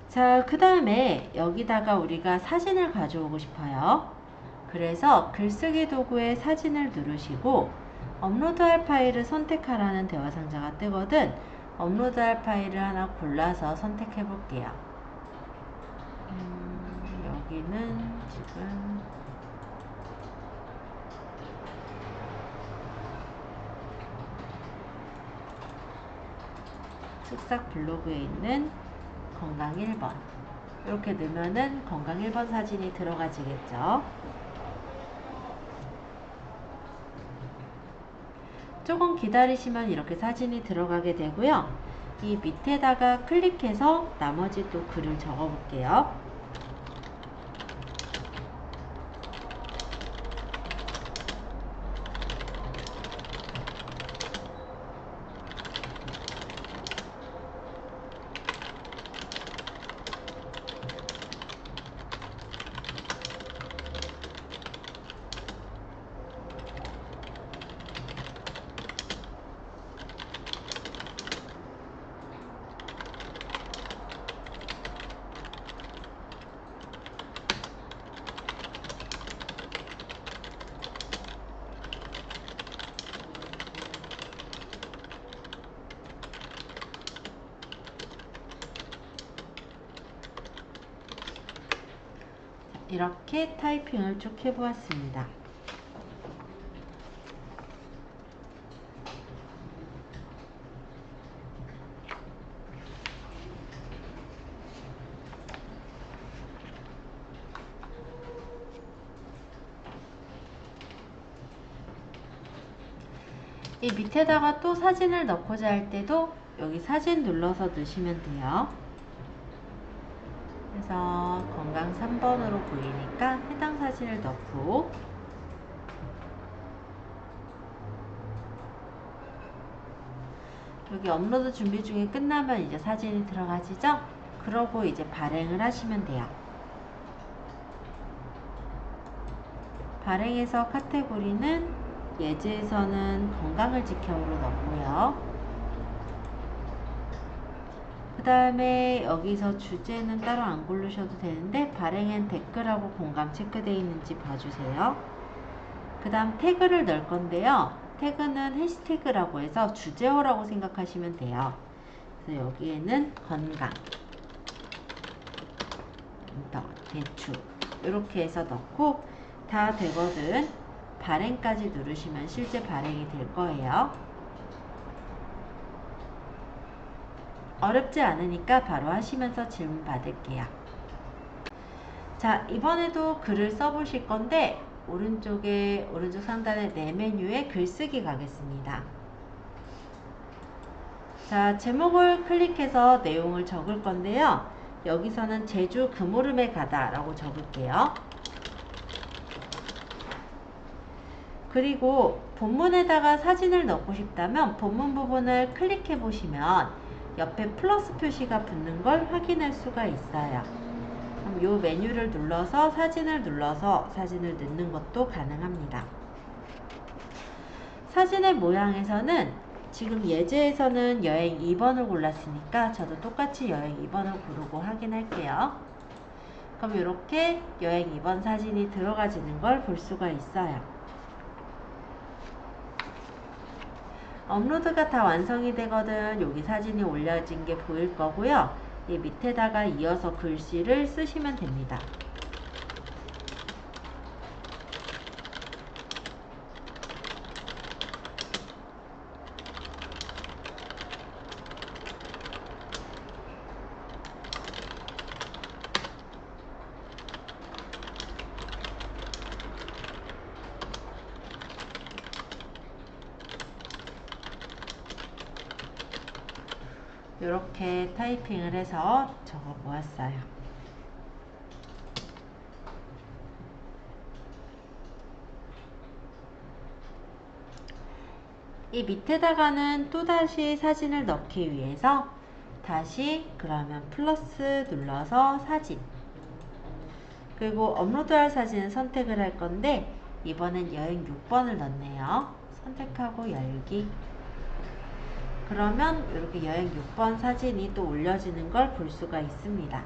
자, 그 다음에 여기다가 우리가 사진을 가져오고 싶어요. 그래서 글쓰기 도구에 사진을 누르시고 업로드할 파일을 선택하라는 대화 상자가 뜨거든 업로드할 파일을 하나 골라서 선택해 볼게요. 여기는 지금 쓱싹 블로그에 있는 건강 1번 이렇게 넣으면은 건강 1번 사진이 들어가지겠죠. 조금 기다리시면 이렇게 사진이 들어가게 되고요. 이 밑에다가 클릭해서 나머지 또 글을 적어 볼게요. 이렇게 타이핑을 쭉 해보았습니다. 이 밑에다가 또 사진을 넣고자 할 때도 여기 사진 눌러서 넣으시면 돼요. 그래서 건강 3번으로 보이니까 해당 사진을 넣고 여기 업로드 준비 중에 끝나면 이제 사진이 들어가지죠? 그러고 이제 발행을 하시면 돼요. 발행해서 카테고리는 예제에서는 건강을 지켜로 넣고요. 그 다음에 여기서 주제는 따로 안 고르셔도 되는데 발행엔 댓글하고 공감 체크되어 있는지 봐주세요. 그 다음 태그를 넣을 건데요. 태그는 해시태그라고 해서 주제어라고 생각하시면 돼요. 그래서 여기에는 건강, 대출 이렇게 해서 넣고 다 되거든 발행까지 누르시면 실제 발행이 될 거예요. 어렵지 않으니까 바로 하시면서 질문 받을게요. 자, 이번에도 글을 써보실 건데 오른쪽 상단에 네 메뉴에 글쓰기 가겠습니다. 자, 제목을 클릭해서 내용을 적을 건데요. 여기서는 제주 금오름에 가다 라고 적을게요. 그리고 본문에다가 사진을 넣고 싶다면 본문 부분을 클릭해 보시면 옆에 플러스 표시가 붙는 걸 확인할 수가 있어요. 그럼 이 메뉴를 눌러서 사진을 넣는 것도 가능합니다. 사진의 모양에서는 지금 예제에서는 여행 2번을 골랐으니까 저도 똑같이 여행 2번을 고르고 확인할게요. 그럼 이렇게 여행 2번 사진이 들어가지는 걸 볼 수가 있어요. 업로드가 다 완성이 되거든 여기 사진이 올려진 게 보일 거고요. 이 밑에다가 이어서 글씨를 쓰시면 됩니다. 이렇게 타이핑을 해서 적어 보았어요. 이 밑에다가는 또다시 사진을 넣기 위해서 다시 그러면 플러스 눌러서 사진, 그리고 업로드할 사진은 선택을 할 건데 이번엔 여행 6번을 넣네요. 선택하고 열기. 그러면 이렇게 여행 6번 사진이 또 올려지는 걸 볼 수가 있습니다.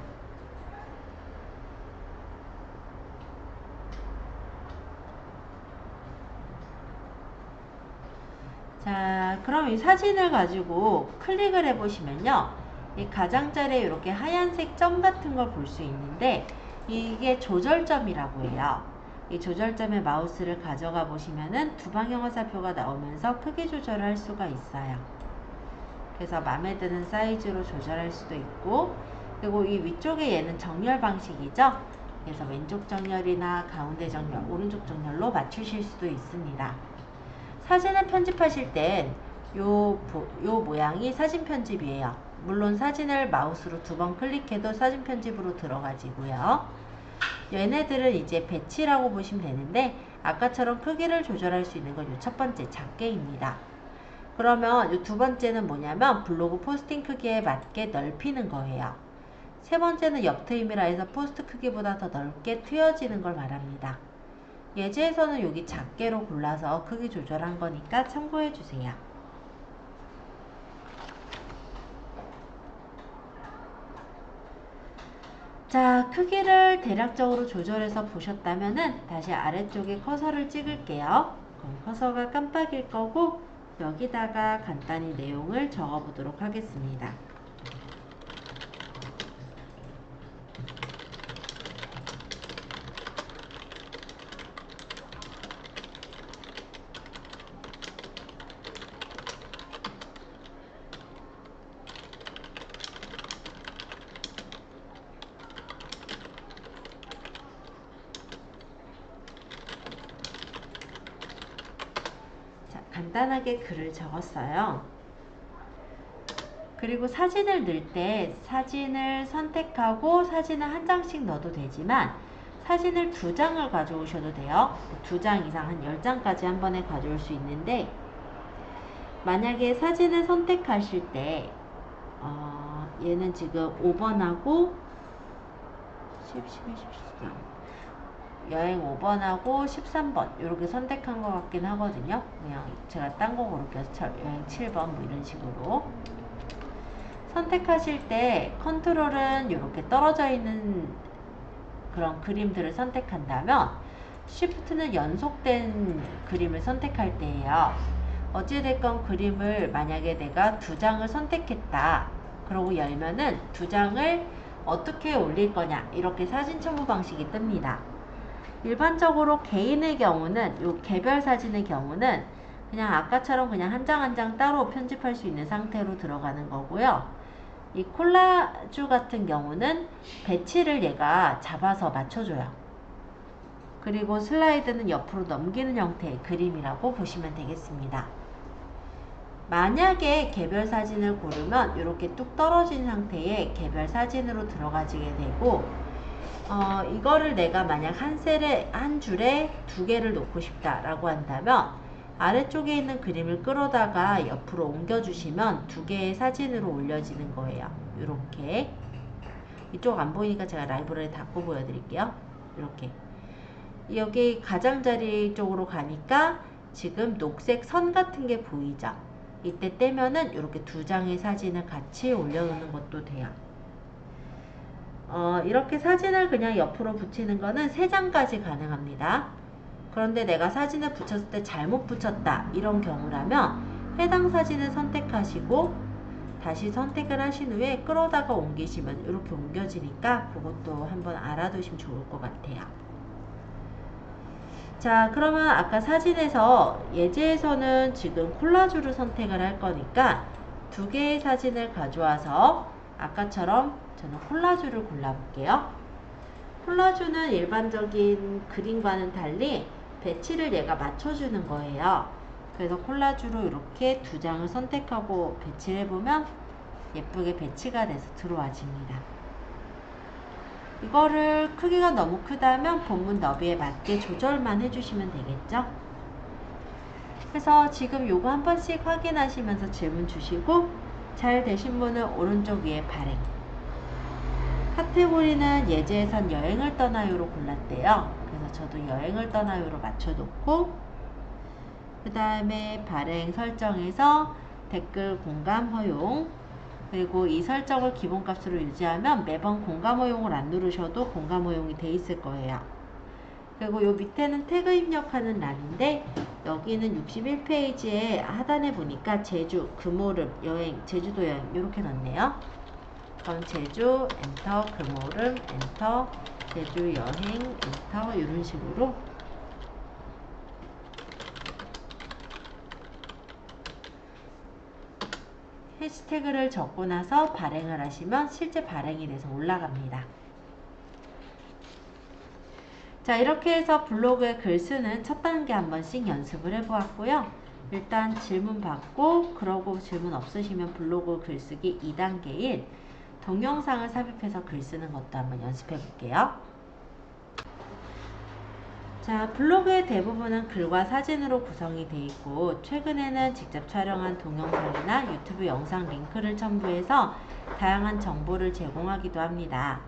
자, 그럼 이 사진을 가지고 클릭을 해 보시면요, 이 가장자리에 이렇게 하얀색 점 같은 걸 볼 수 있는데 이게 조절점이라고 해요. 이 조절점에 마우스를 가져가 보시면은 두 방향 화살표가 나오면서 크기 조절을 할 수가 있어요. 그래서 마음에 드는 사이즈로 조절할 수도 있고, 그리고 이 위쪽에 얘는 정렬 방식이죠. 그래서 왼쪽 정렬이나 가운데 정렬, 오른쪽 정렬로 맞추실 수도 있습니다. 사진을 편집하실 땐 요 모양이 사진 편집이에요. 물론 사진을 마우스로 2번 클릭해도 사진 편집으로 들어가지고요. 얘네들은 이제 배치라고 보시면 되는데 아까처럼 크기를 조절할 수 있는 건 요 첫 번째 작게입니다. 그러면 요 두 번째는 뭐냐면 블로그 포스팅 크기에 맞게 넓히는 거예요. 세 번째는 옆트임이라 해서 포스트 크기보다 더 넓게 트여지는 걸 말합니다. 예제에서는 여기 작게로 골라서 크기 조절한 거니까 참고해 주세요. 자, 크기를 대략적으로 조절해서 보셨다면은 다시 아래쪽에 커서를 찍을게요. 그럼 커서가 깜빡일 거고 여기다가 간단히 내용을 적어 보도록 하겠습니다. 간단하게 글을 적었어요. 그리고 사진을 넣을 때 사진을 선택하고 사진을 한 장씩 넣어도 되지만 사진을 2장을 가져오셔도 돼요. 2장 이상 한 10장까지 한 번에 가져올 수 있는데 만약에 사진을 선택하실 때 얘는 지금 5번하고 11, 13 여행 5번하고 13번 이렇게 선택한 것 같긴 하거든요. 그냥 제가 딴 거 고를게요. 여행 7번 뭐 이런 식으로 선택하실 때 컨트롤은 이렇게 떨어져 있는 그런 그림들을 선택한다면 쉬프트는 연속된 그림을 선택할 때예요. 어찌됐건 그림을 만약에 내가 2장을 선택했다 그러고 열면은 2장을 어떻게 올릴 거냐 이렇게 사진 첨부 방식이 뜹니다. 일반적으로 개인의 경우는 요 개별 사진의 경우는 그냥 아까처럼 그냥 한 장 한 장 따로 편집할 수 있는 상태로 들어가는 거고요. 이 콜라주 같은 경우는 배치를 얘가 잡아서 맞춰줘요. 그리고 슬라이드는 옆으로 넘기는 형태의 그림이라고 보시면 되겠습니다. 만약에 개별 사진을 고르면 이렇게 뚝 떨어진 상태의 개별 사진으로 들어가지게 되고 이거를 내가 만약 한 줄에 2개를 놓고 싶다 라고 한다면 아래쪽에 있는 그림을 끌어다가 옆으로 옮겨주시면 2개의 사진으로 올려지는 거예요. 이렇게 이쪽 안 보이니까 제가 라이브러리 닫고 보여드릴게요. 이렇게 여기 가장자리 쪽으로 가니까 지금 녹색 선 같은 게 보이죠? 이때 떼면은 이렇게 2장의 사진을 같이 올려놓는 것도 돼요. 이렇게 사진을 그냥 옆으로 붙이는 거는 3장까지 가능합니다. 그런데 내가 사진을 붙였을 때 잘못 붙였다 이런 경우라면 해당 사진을 선택하시고 다시 선택을 하신 후에 끌어다가 옮기시면 이렇게 옮겨지니까 그것도 한번 알아두시면 좋을 것 같아요. 자, 그러면 아까 사진에서 예제에서는 지금 콜라주를 선택을 할 거니까 2개의 사진을 가져와서 아까처럼 저는 콜라주를 골라볼게요. 콜라주는 일반적인 그림과는 달리 배치를 얘가 맞춰주는 거예요. 그래서 콜라주로 이렇게 2장을 선택하고 배치를 해보면 예쁘게 배치가 돼서 들어와집니다. 이거를 크기가 너무 크다면 본문 너비에 맞게 조절만 해주시면 되겠죠. 그래서 지금 요거 한 번씩 확인하시면서 질문 주시고, 잘 되신 분은 오른쪽 위에 발행. 카테고리는 예제에선 여행을 떠나요로 골랐대요. 그래서 저도 여행을 떠나요로 맞춰놓고, 그 다음에 발행 설정에서 댓글 공감 허용, 그리고 이 설정을 기본값으로 유지하면 매번 공감 허용을 안 누르셔도 공감 허용이 돼 있을 거예요. 그리고 요 밑에는 태그 입력하는 란인데, 여기는 61페이지에 하단에 보니까 제주, 금오름, 여행, 제주도 여행 이렇게 넣네요. 그럼 제주, 엔터, 금오름, 엔터, 제주 여행, 엔터 이런 식으로 해시태그를 적고 나서 발행을 하시면 실제 발행이 돼서 올라갑니다. 자, 이렇게 해서 블로그에 글 쓰는 첫 단계 한 번씩 연습을 해보았고요. 일단 질문 받고, 그러고 질문 없으시면 블로그 글쓰기 2단계인 동영상을 삽입해서 글 쓰는 것도 한번 연습해 볼게요. 자, 블로그의 대부분은 글과 사진으로 구성이 되어 있고, 최근에는 직접 촬영한 동영상이나 유튜브 영상 링크를 첨부해서 다양한 정보를 제공하기도 합니다.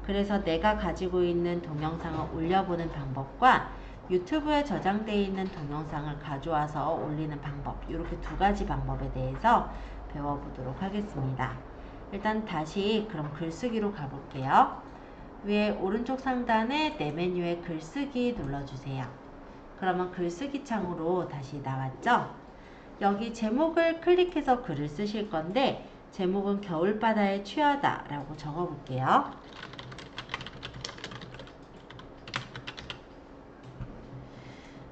그래서 내가 가지고 있는 동영상을 올려보는 방법과 유튜브에 저장되어 있는 동영상을 가져와서 올리는 방법, 이렇게 두 가지 방법에 대해서 배워보도록 하겠습니다. 일단 다시 그럼 글쓰기로 가볼게요. 위에 오른쪽 상단에 내 메뉴에 글쓰기 눌러주세요. 그러면 글쓰기 창으로 다시 나왔죠? 여기 제목을 클릭해서 글을 쓰실 건데, 제목은 겨울바다에 취하다 라고 적어볼게요.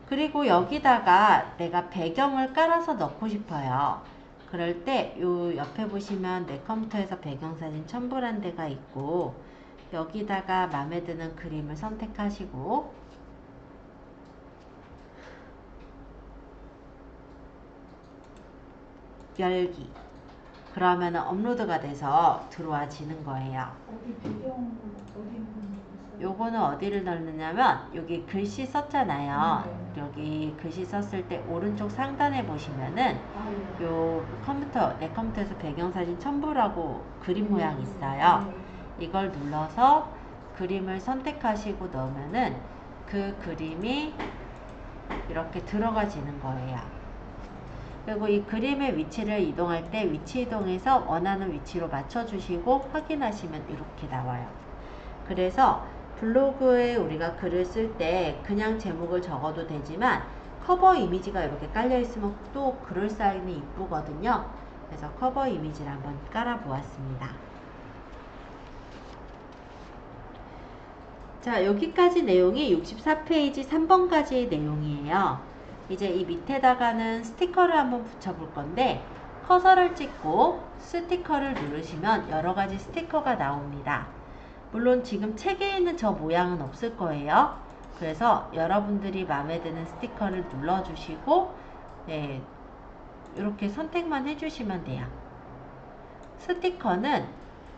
그리고 여기다가 내가 배경을 깔아서 넣고 싶어요. 그럴 때 요 옆에 보시면 내 컴퓨터에서 배경사진 첨부란 데가 있고, 여기다가 마음에 드는 그림을 선택하시고, 열기. 그러면 업로드가 돼서 들어와지는 거예요. 어디 배경 어디 있는 요거는 어디를 넣느냐면, 여기 글씨 썼잖아요. 여기 글씨 썼을 때 오른쪽 상단에 보시면은 요 컴퓨터, 내 컴퓨터에서 배경사진 첨부라고 그림 모양이 있어요. 이걸 눌러서 그림을 선택하시고 넣으면은 그 그림이 이렇게 들어가지는 거예요. 그리고 이 그림의 위치를 이동할 때 위치 이동해서 원하는 위치로 맞춰주시고 확인하시면 이렇게 나와요. 그래서 블로그에 우리가 글을 쓸 때 그냥 제목을 적어도 되지만 커버 이미지가 이렇게 깔려 있으면 또 그럴싸하니 이쁘거든요. 그래서 커버 이미지를 한번 깔아 보았습니다. 자, 여기까지 내용이 64페이지 3번까지의 내용이에요. 이제 이 밑에다가는 스티커를 한번 붙여 볼 건데, 커서를 찍고 스티커를 누르시면 여러가지 스티커가 나옵니다. 물론 지금 책에 있는 저 모양은 없을 거예요. 그래서 여러분들이 마음에 드는 스티커를 눌러주시고, 네, 이렇게 선택만 해주시면 돼요. 스티커는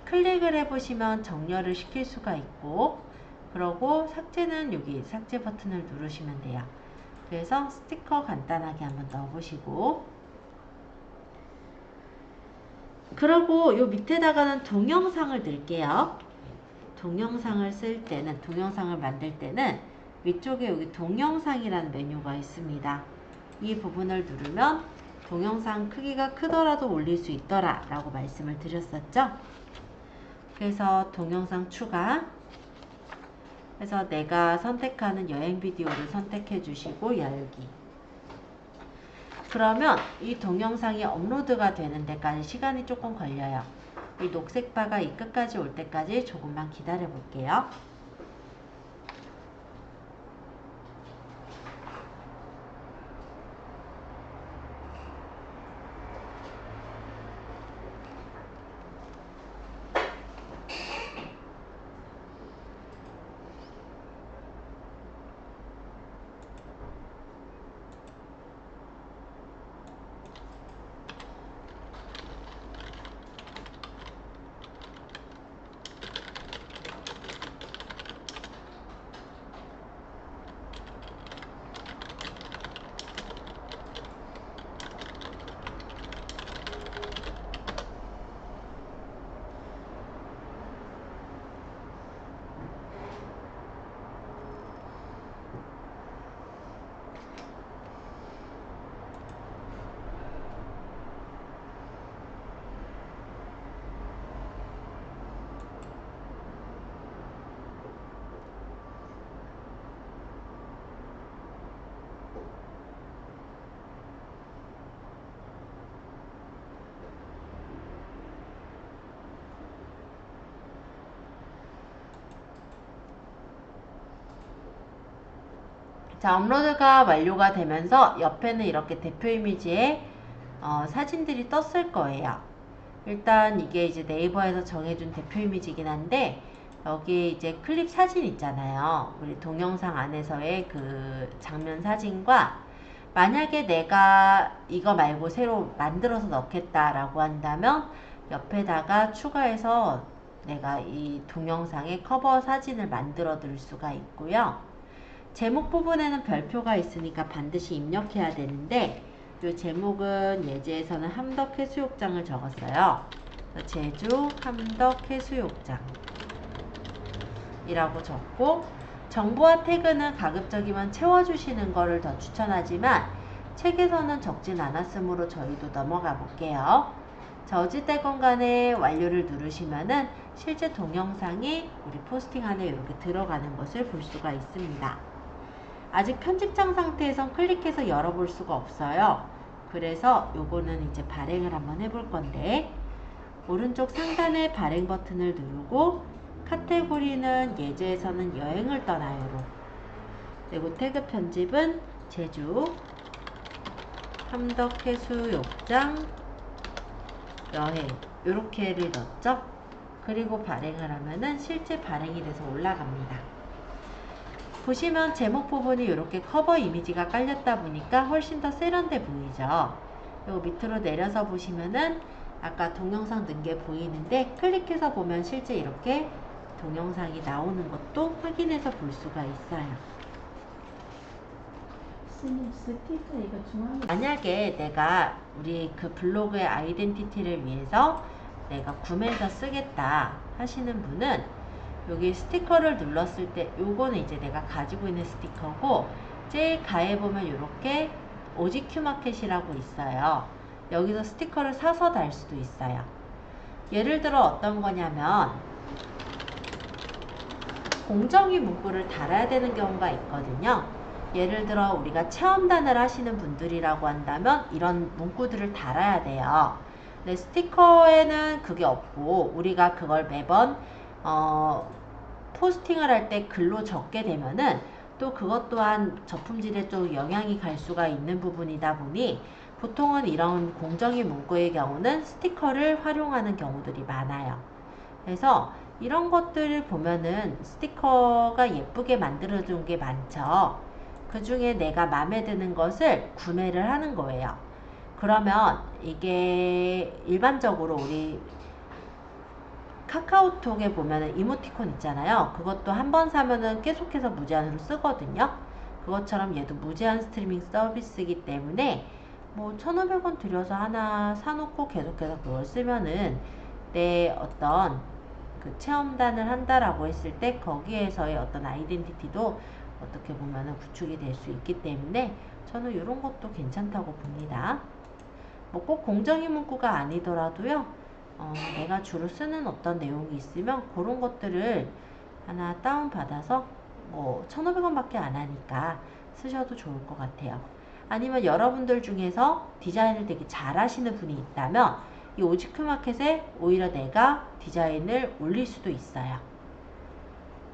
클릭을 해보시면 정렬을 시킬 수가 있고, 그러고 삭제는 여기 삭제 버튼을 누르시면 돼요. 그래서 스티커 간단하게 한번 넣어보시고, 그러고 요 밑에다가는 동영상을 넣을게요. 동영상을 쓸 때는, 동영상을 만들 때는 위쪽에 여기 동영상이라는 메뉴가 있습니다. 이 부분을 누르면 동영상 크기가 크더라도 올릴 수 있더라 라고 말씀을 드렸었죠. 그래서 동영상 추가, 그래서 내가 선택하는 여행 비디오를 선택해 주시고 열기. 그러면 이 동영상이 업로드가 되는 데까지 시간이 조금 걸려요. 이 녹색 바가 이 끝까지 올 때까지 조금만 기다려 볼게요. 자, 업로드가 완료가 되면서 옆에는 이렇게 대표 이미지에 사진들이 떴을 거예요. 일단 이게 이제 네이버에서 정해준 대표 이미지이긴 한데 여기 이제 클립 사진 있잖아요. 우리 동영상 안에서의 그 장면 사진과 만약에 내가 이거 말고 새로 만들어서 넣겠다라고 한다면 옆에다가 추가해서 내가 이 동영상의 커버 사진을 만들어 둘 수가 있고요. 제목 부분에는 별표가 있으니까 반드시 입력해야 되는데 이 제목은 예제에서는 함덕해수욕장을 적었어요. 제주 함덕해수욕장 이라고 적고 정보와 태그는 가급적이면 채워주시는 거를 더 추천하지만 책에서는 적진 않았으므로 저희도 넘어가 볼게요. 자, 어찌됐건 간에 완료를 누르시면은 실제 동영상이 우리 포스팅 안에 이렇게 들어가는 것을 볼 수가 있습니다. 아직 편집장 상태에선 클릭해서 열어볼 수가 없어요. 그래서 요거는 이제 발행을 한번 해볼 건데 오른쪽 상단의 발행 버튼을 누르고 카테고리는 예제에서는 여행을 떠나요로 그리고 태그 편집은 제주 함덕해수욕장 여행 요렇게를 넣었죠. 그리고 발행을 하면은 실제 발행이 돼서 올라갑니다. 보시면 제목 부분이 이렇게 커버 이미지가 깔렸다 보니까 훨씬 더 세련돼 보이죠. 요 밑으로 내려서 보시면은 아까 동영상 넣은 게 보이는데 클릭해서 보면 실제 이렇게 동영상이 나오는 것도 확인해서 볼 수가 있어요. 선생님 스티커 이거 중앙에 만약에 내가 우리 그 블로그의 아이덴티티를 위해서 내가 구매해서 쓰겠다 하시는 분은 여기 스티커를 눌렀을 때 요거는 이제 내가 가지고 있는 스티커고 제일 가에 보면 이렇게 OGQ 마켓이라고 있어요. 여기서 스티커를 사서 달 수도 있어요. 예를 들어 어떤 거냐면 공정위 문구를 달아야 되는 경우가 있거든요. 예를 들어 우리가 체험단을 하시는 분들이라고 한다면 이런 문구들을 달아야 돼요. 근데 스티커에는 그게 없고 우리가 그걸 매번 포스팅을 할 때 글로 적게 되면은 또 그것 또한 저품질에 좀 영향이 갈 수가 있는 부분이다 보니 보통은 이런 공정위 문구의 경우는 스티커를 활용하는 경우들이 많아요. 그래서 이런 것들을 보면은 스티커가 예쁘게 만들어준 게 많죠. 그 중에 내가 마음에 드는 것을 구매를 하는 거예요. 그러면 이게 일반적으로 우리 카카오톡에 보면은 이모티콘 있잖아요. 그것도 한 번 사면은 계속해서 무제한으로 쓰거든요. 그것처럼 얘도 무제한 스트리밍 서비스이기 때문에 뭐 1,500원 들여서 하나 사놓고 계속해서 그걸 쓰면은 내 어떤 그 체험단을 한다라고 했을 때 거기에서의 어떤 아이덴티티도 어떻게 보면은 구축이 될 수 있기 때문에 저는 이런 것도 괜찮다고 봅니다. 뭐 꼭 공정위 문구가 아니더라도요. 내가 주로 쓰는 어떤 내용이 있으면 그런 것들을 하나 다운받아서 뭐 1,500원 밖에 안 하니까 쓰셔도 좋을 것 같아요. 아니면 여러분들 중에서 디자인을 되게 잘 하시는 분이 있다면 이 오지큐 마켓에 오히려 내가 디자인을 올릴 수도 있어요.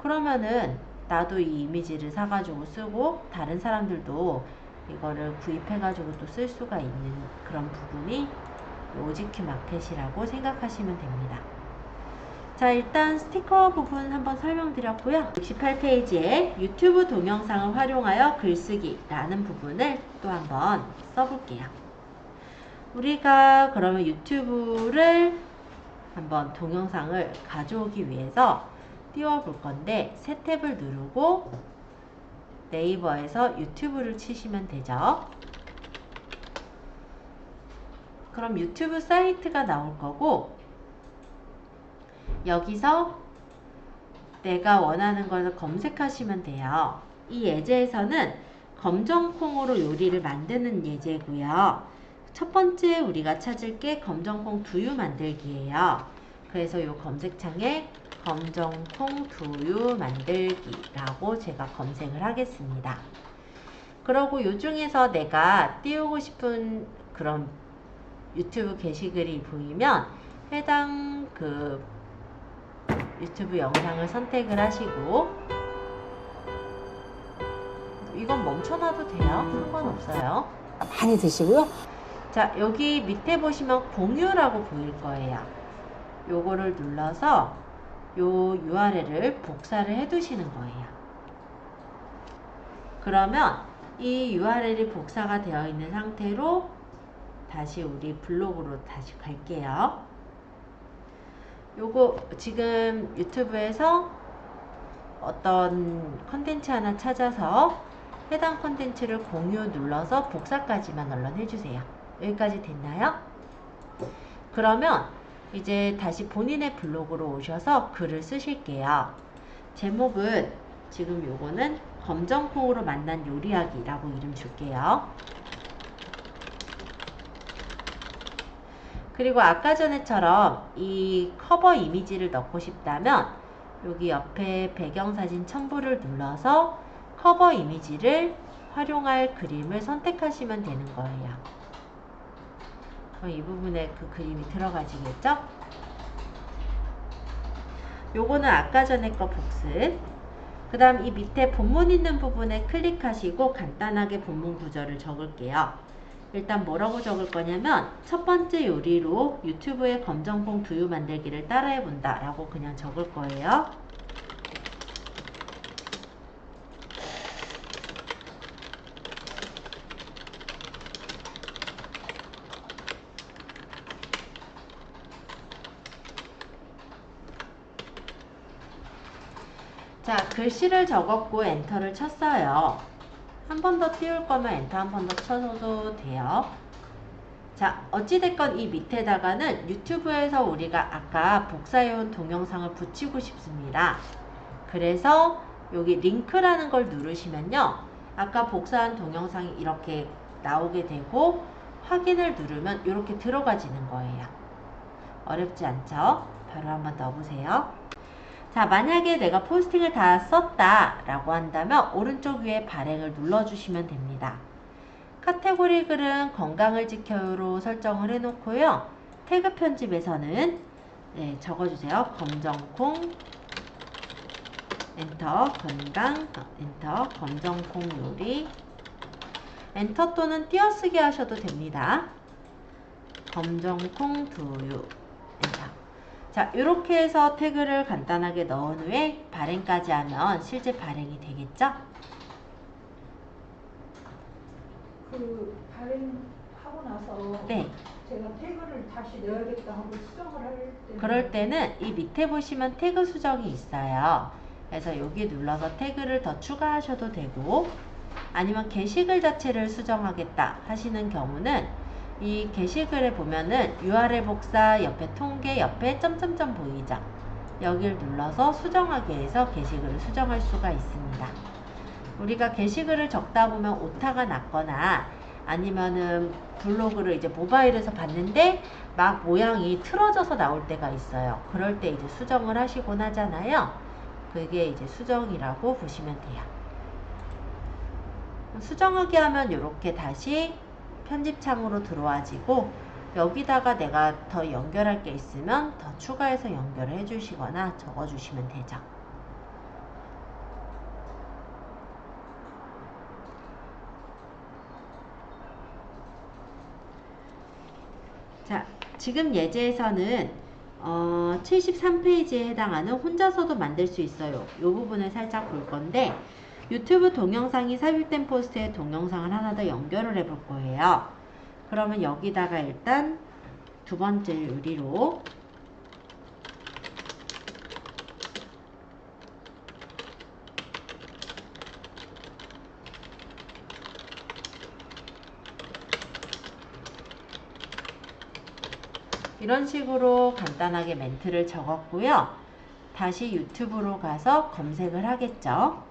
그러면은 나도 이 이미지를 사가지고 쓰고 다른 사람들도 이거를 구입해가지고 또 쓸 수가 있는 그런 부분이 오지큐 마켓이라고 생각하시면 됩니다. 자, 일단 스티커 부분 한번 설명드렸고요. 68페이지에 유튜브 동영상을 활용하여 글쓰기 라는 부분을 또 한번 써볼게요. 우리가 그러면 유튜브를 한번 동영상을 가져오기 위해서 띄워볼 건데 새 탭을 누르고 네이버에서 유튜브를 치시면 되죠. 그럼 유튜브 사이트가 나올 거고 여기서 내가 원하는 것을 검색하시면 돼요. 이 예제에서는 검정콩으로 요리를 만드는 예제고요. 첫 번째 우리가 찾을 게 검정콩 두유 만들기예요. 그래서 이 검색창에 검정콩 두유 만들기라고 제가 검색을 하겠습니다. 그러고 이 중에서 내가 띄우고 싶은 그런 유튜브 게시글이 보이면 해당 그 유튜브 영상을 선택을 하시고 이건 멈춰놔도 돼요. 상관없어요. 많이 드시고요. 자, 여기 밑에 보시면 공유라고 보일 거예요. 요거를 눌러서 요 URL을 복사를 해 두시는 거예요. 그러면 이 URL이 복사가 되어 있는 상태로 다시 우리 블로그로 다시 갈게요. 요거 지금 유튜브에서 어떤 컨텐츠 하나 찾아서 해당 컨텐츠를 공유 눌러서 복사까지만 얼른 해주세요. 여기까지 됐나요? 그러면 이제 다시 본인의 블로그로 오셔서 글을 쓰실게요. 제목은 지금 요거는 검정콩으로 만난 요리하기라고 이름 줄게요. 그리고 아까 전에처럼 이 커버 이미지를 넣고 싶다면 여기 옆에 배경사진 첨부를 눌러서 커버 이미지를 활용할 그림을 선택하시면 되는 거예요. 그럼 이 부분에 그 그림이 들어가지겠죠? 요거는 아까 전에 거 복습. 그 다음 이 밑에 본문 있는 부분에 클릭하시고 간단하게 본문 구절을 적을게요. 일단 뭐라고 적을 거냐면 첫 번째 요리로 유튜브의 검정콩 두유 만들기를 따라해 본다 라고 그냥 적을 거예요. 자, 글씨를 적었고 엔터를 쳤어요. 한 번 더 띄울 거면 엔터 한 번 더 쳐도 돼요. 자, 어찌됐건 이 밑에다가는 유튜브에서 우리가 아까 복사해온 동영상을 붙이고 싶습니다. 그래서 여기 링크라는 걸 누르시면요. 아까 복사한 동영상이 이렇게 나오게 되고 확인을 누르면 이렇게 들어가지는 거예요. 어렵지 않죠? 바로 한번 넣어보세요. 자, 만약에 내가 포스팅을 다 썼다 라고 한다면 오른쪽 위에 발행을 눌러주시면 됩니다. 카테고리 글은 건강을 지켜요로 설정을 해놓고요. 태그 편집에서는 적어주세요. 검정콩 엔터 건강 엔터 검정콩 요리 엔터 또는 띄어쓰기 하셔도 됩니다. 검정콩 두유 엔터. 자, 이렇게 해서 태그를 간단하게 넣은 후에 발행까지 하면 실제 발행이 되겠죠? 그 발행하고 나서 네. 제가 태그를 다시 넣어야겠다 하고 수정을 할 때 그럴 때는 이 밑에 보시면 태그 수정이 있어요. 그래서 여기 눌러서 태그를 더 추가하셔도 되고 아니면 게시글 자체를 수정하겠다 하시는 경우는 이 게시글에 보면은 URL 복사 옆에 통계 옆에 점점점 보이죠? 여기를 눌러서 수정하기 해서 게시글을 수정할 수가 있습니다. 우리가 게시글을 적다 보면 오타가 났거나 아니면은 블로그를 이제 모바일에서 봤는데 막 모양이 틀어져서 나올 때가 있어요. 그럴 때 이제 수정을 하시곤 하잖아요. 그게 이제 수정이라고 보시면 돼요. 수정하게 하면 이렇게 다시 편집창으로 들어와지고 여기다가 내가 더 연결할 게 있으면 더 추가해서 연결을 해주시거나 적어주시면 되죠. 자, 지금 예제에서는 73페이지에 해당하는 혼자서도 만들 수 있어요. 이 부분을 살짝 볼 건데 유튜브 동영상이 삽입된 포스트에 동영상을 하나 더 연결을 해 볼 거예요. 그러면 여기다가 일단 두 번째 요리로 이런 식으로 간단하게 멘트를 적었고요. 다시 유튜브로 가서 검색을 하겠죠.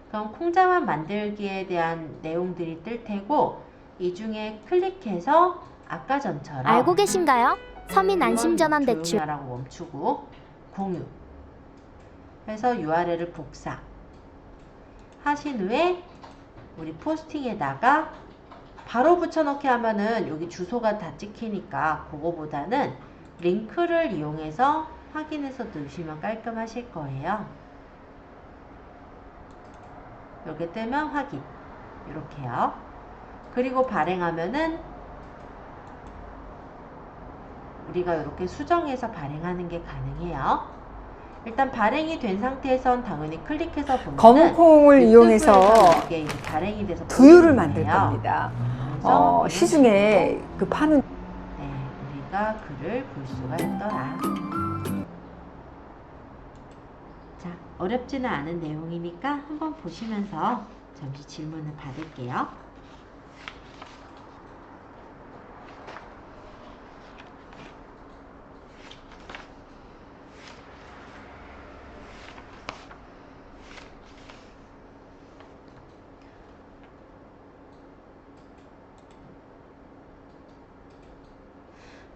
그럼 콩자반 만들기에 대한 내용들이 뜰 테고 이 중에 클릭해서 아까 전처럼 알고 계신가요? 서민 안심전환 대출. 조용히 하라고 멈추고 공유 해서 URL을 복사 하신 후에 우리 포스팅에다가 바로 붙여넣기 하면은 여기 주소가 다 찍히니까 그거보다는 링크를 이용해서 확인해서 넣으시면 깔끔하실 거예요. 이렇게 뜨면 확인. 이렇게요. 그리고 발행하면은 우리가 이렇게 수정해서 발행하는 게 가능해요. 일단 발행이 된 상태에선 당연히 클릭해서 보면 검은콩을 이용해서 이게 이제 발행이 돼서 두유를 보이는 만들 거예요. 겁니다. 그래서 이런 시중에 식으로 그 파는 네, 우리가 글을 볼 수가 있더라. 자, 어렵지는 않은 내용이니까 한번 보시면서 잠시 질문을 받을게요.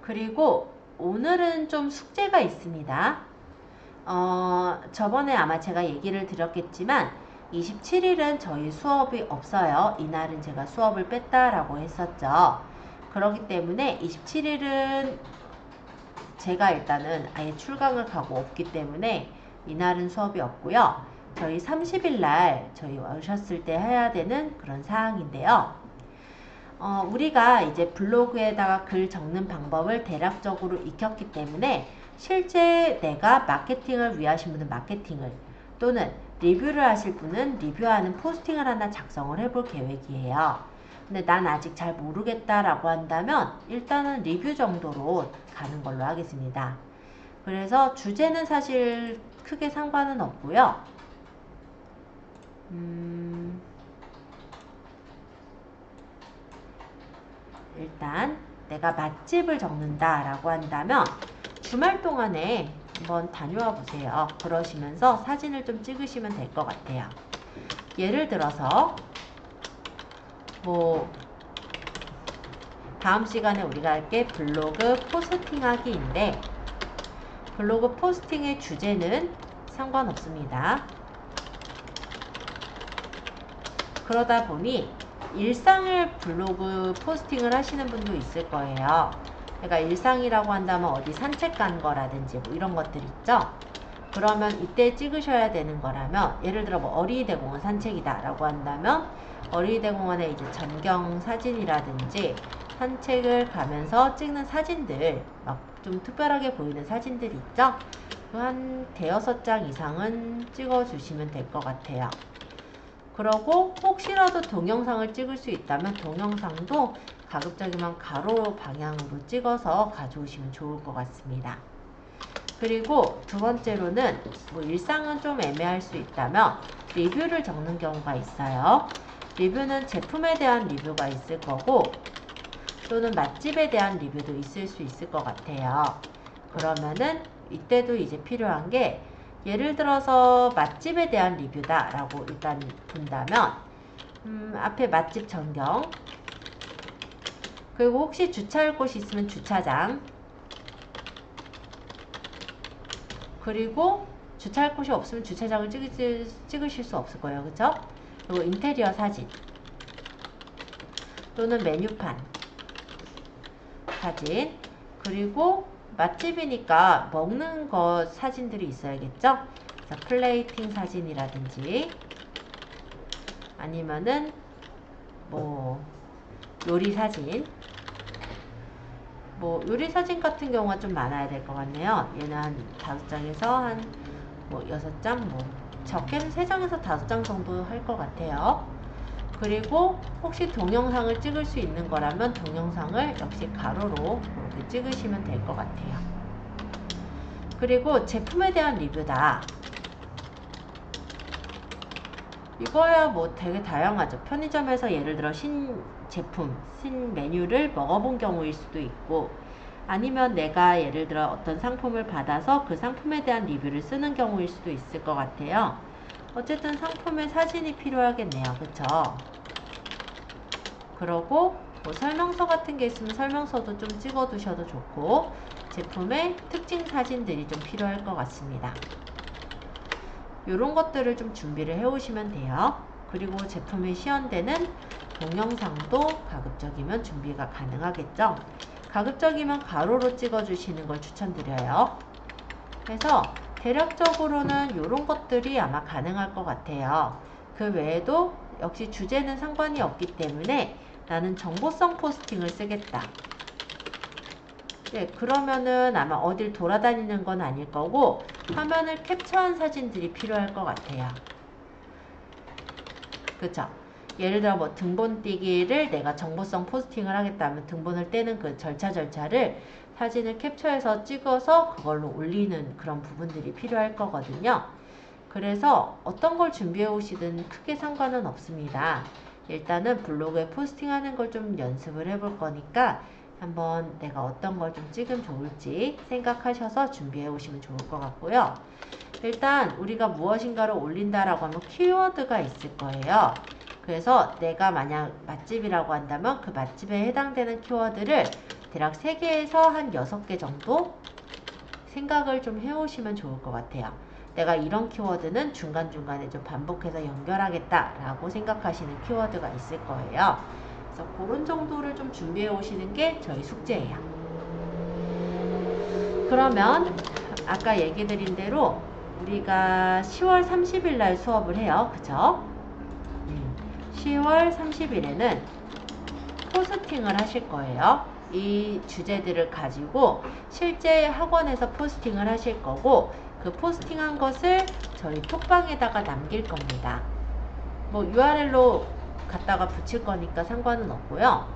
그리고 오늘은 좀 숙제가 있습니다. 저번에 아마 제가 얘기를 드렸겠지만 27일은 저희 수업이 없어요. 이날은 제가 수업을 뺐다라고 했었죠. 그렇기 때문에 27일은 제가 일단은 아예 출강을 가고 없기 때문에 이날은 수업이 없고요. 저희 30일 날 저희 오셨을 때 해야 되는 그런 사항인데요. 우리가 이제 블로그에다가 글 적는 방법을 대략적으로 익혔기 때문에 실제 내가 마케팅을 위하신 분은 마케팅을 또는 리뷰를 하실 분은 리뷰하는 포스팅을 하나 작성을 해볼 계획이에요. 근데 난 아직 잘 모르겠다라고 한다면 일단은 리뷰 정도로 가는 걸로 하겠습니다. 그래서 주제는 사실 크게 상관은 없고요. 일단 내가 맛집을 적는다 라고 한다면 주말 동안에 한번 다녀와 보세요. 그러시면서 사진을 좀 찍으시면 될 것 같아요. 예를 들어서 뭐 다음 시간에 우리가 할 게 블로그 포스팅 하기인데 블로그 포스팅의 주제는 상관없습니다. 그러다 보니 일상을 블로그 포스팅을 하시는 분도 있을 거예요. 그러니까 일상이라고 한다면 어디 산책 간 거라든지 뭐 이런 것들 있죠. 그러면 이때 찍으셔야 되는 거라면 예를 들어 뭐 어린이대공원 산책이다 라고 한다면 어린이대공원에 이제 전경 사진이라든지 산책을 가면서 찍는 사진들 막 좀 특별하게 보이는 사진들 있죠. 한 대여섯 장 이상은 찍어 주시면 될 것 같아요. 그러고 혹시라도 동영상을 찍을 수 있다면 동영상도 가급적이면 가로 방향으로 찍어서 가져오시면 좋을 것 같습니다. 그리고 두 번째로는 뭐 일상은 좀 애매할 수 있다면 리뷰를 적는 경우가 있어요. 리뷰는 제품에 대한 리뷰가 있을 거고 또는 맛집에 대한 리뷰도 있을 수 있을 것 같아요. 그러면은 이때도 이제 필요한 게 예를 들어서 맛집에 대한 리뷰다 라고 일단 본다면 앞에 맛집 전경 그리고 혹시 주차할 곳이 있으면 주차장 그리고 주차할 곳이 없으면 주차장을 찍으실 수 없을 거예요. 그쵸? 그리고 인테리어 사진 또는 메뉴판 사진 그리고 맛집이니까 먹는 것 사진들이 있어야겠죠? 그래서 플레이팅 사진이라든지 아니면은 뭐 요리 사진 뭐 요리 사진 같은 경우가 좀 많아야 될 것 같네요. 얘는 한 5장에서 한 뭐 6장 뭐 적게는 3장에서 5장 정도 할 것 같아요. 그리고 혹시 동영상을 찍을 수 있는 거라면 동영상을 역시 가로로 이렇게 찍으시면 될 것 같아요. 그리고 제품에 대한 리뷰다. 이거야 뭐 되게 다양하죠. 편의점에서 예를 들어 신 제품, 신 메뉴를 먹어본 경우일 수도 있고 아니면 내가 예를 들어 어떤 상품을 받아서 그 상품에 대한 리뷰를 쓰는 경우일 수도 있을 것 같아요. 어쨌든 상품의 사진이 필요하겠네요. 그쵸? 그러고 뭐 설명서 같은 게 있으면 설명서도 좀 찍어 두셔도 좋고 제품의 특징 사진들이 좀 필요할 것 같습니다. 이런 것들을 좀 준비를 해 오시면 돼요. 그리고 제품에 시연되는 동영상도 가급적이면 준비가 가능하겠죠. 가급적이면 가로로 찍어 주시는 걸 추천드려요. 그래서 대략적으로는 이런 것들이 아마 가능할 것 같아요. 그 외에도 역시 주제는 상관이 없기 때문에 나는 정보성 포스팅을 쓰겠다. 네, 그러면은 아마 어딜 돌아다니는 건 아닐 거고 화면을 캡처한 사진들이 필요할 것 같아요. 그쵸? 예를 들어 뭐 등본 띄기를 내가 정보성 포스팅을 하겠다면 등본을 떼는 그 절차를 사진을 캡처해서 찍어서 그걸로 올리는 그런 부분들이 필요할 거거든요. 그래서 어떤 걸 준비해 오시든 크게 상관은 없습니다. 일단은 블로그에 포스팅하는 걸 좀 연습을 해볼 거니까 한번 내가 어떤 걸 좀 찍으면 좋을지 생각하셔서 준비해 오시면 좋을 것 같고요. 일단 우리가 무엇인가를 올린다라고 하면 키워드가 있을 거예요. 그래서 내가 만약 맛집이라고 한다면 그 맛집에 해당되는 키워드를 대략 3개에서 한 6개 정도 생각을 좀 해오시면 좋을 것 같아요. 내가 이런 키워드는 중간중간에 좀 반복해서 연결하겠다 라고 생각하시는 키워드가 있을 거예요. 그래서 그런 정도를 좀 준비해 오시는 게 저희 숙제예요. 그러면 아까 얘기 드린 대로 우리가 10월 30일 날 수업을 해요. 그쵸? 10월 30일에는 포스팅을 하실 거예요. 이 주제들을 가지고 실제 학원에서 포스팅을 하실 거고 그 포스팅한 것을 저희 톡방에다가 남길 겁니다. 뭐 URL로 갖다가 붙일 거니까 상관은 없고요.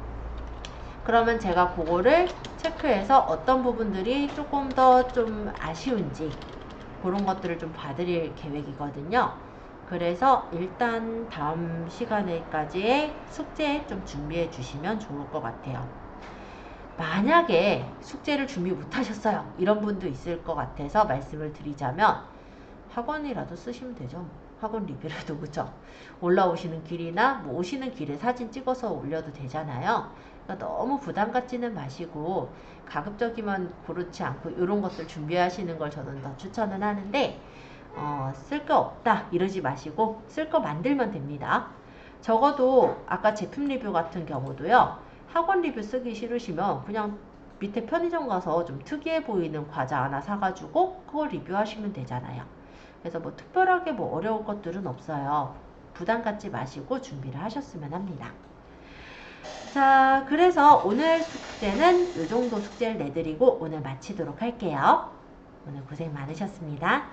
그러면 제가 그거를 체크해서 어떤 부분들이 조금 더 좀 아쉬운지 그런 것들을 좀 봐드릴 계획이거든요. 그래서 일단 다음 시간에까지의 숙제 좀 준비해 주시면 좋을 것 같아요. 만약에 숙제를 준비 못 하셨어요. 이런 분도 있을 것 같아서 말씀을 드리자면 학원이라도 쓰시면 되죠. 학원 리뷰라도 그죠? 올라오시는 길이나 뭐 오시는 길에 사진 찍어서 올려도 되잖아요. 그러니까 너무 부담 갖지는 마시고 가급적이면 그렇지 않고 이런 것들 준비하시는 걸 저는 더 추천을 하는데 쓸 거 없다 이러지 마시고 쓸 거 만들면 됩니다. 적어도 아까 제품 리뷰 같은 경우도요. 학원 리뷰 쓰기 싫으시면 그냥 밑에 편의점 가서 좀 특이해 보이는 과자 하나 사가지고 그걸 리뷰하시면 되잖아요. 그래서 뭐 특별하게 뭐 어려울 것들은 없어요. 부담 갖지 마시고 준비를 하셨으면 합니다. 자, 그래서 오늘 숙제는 이 정도 숙제를 내드리고 오늘 마치도록 할게요. 오늘 고생 많으셨습니다.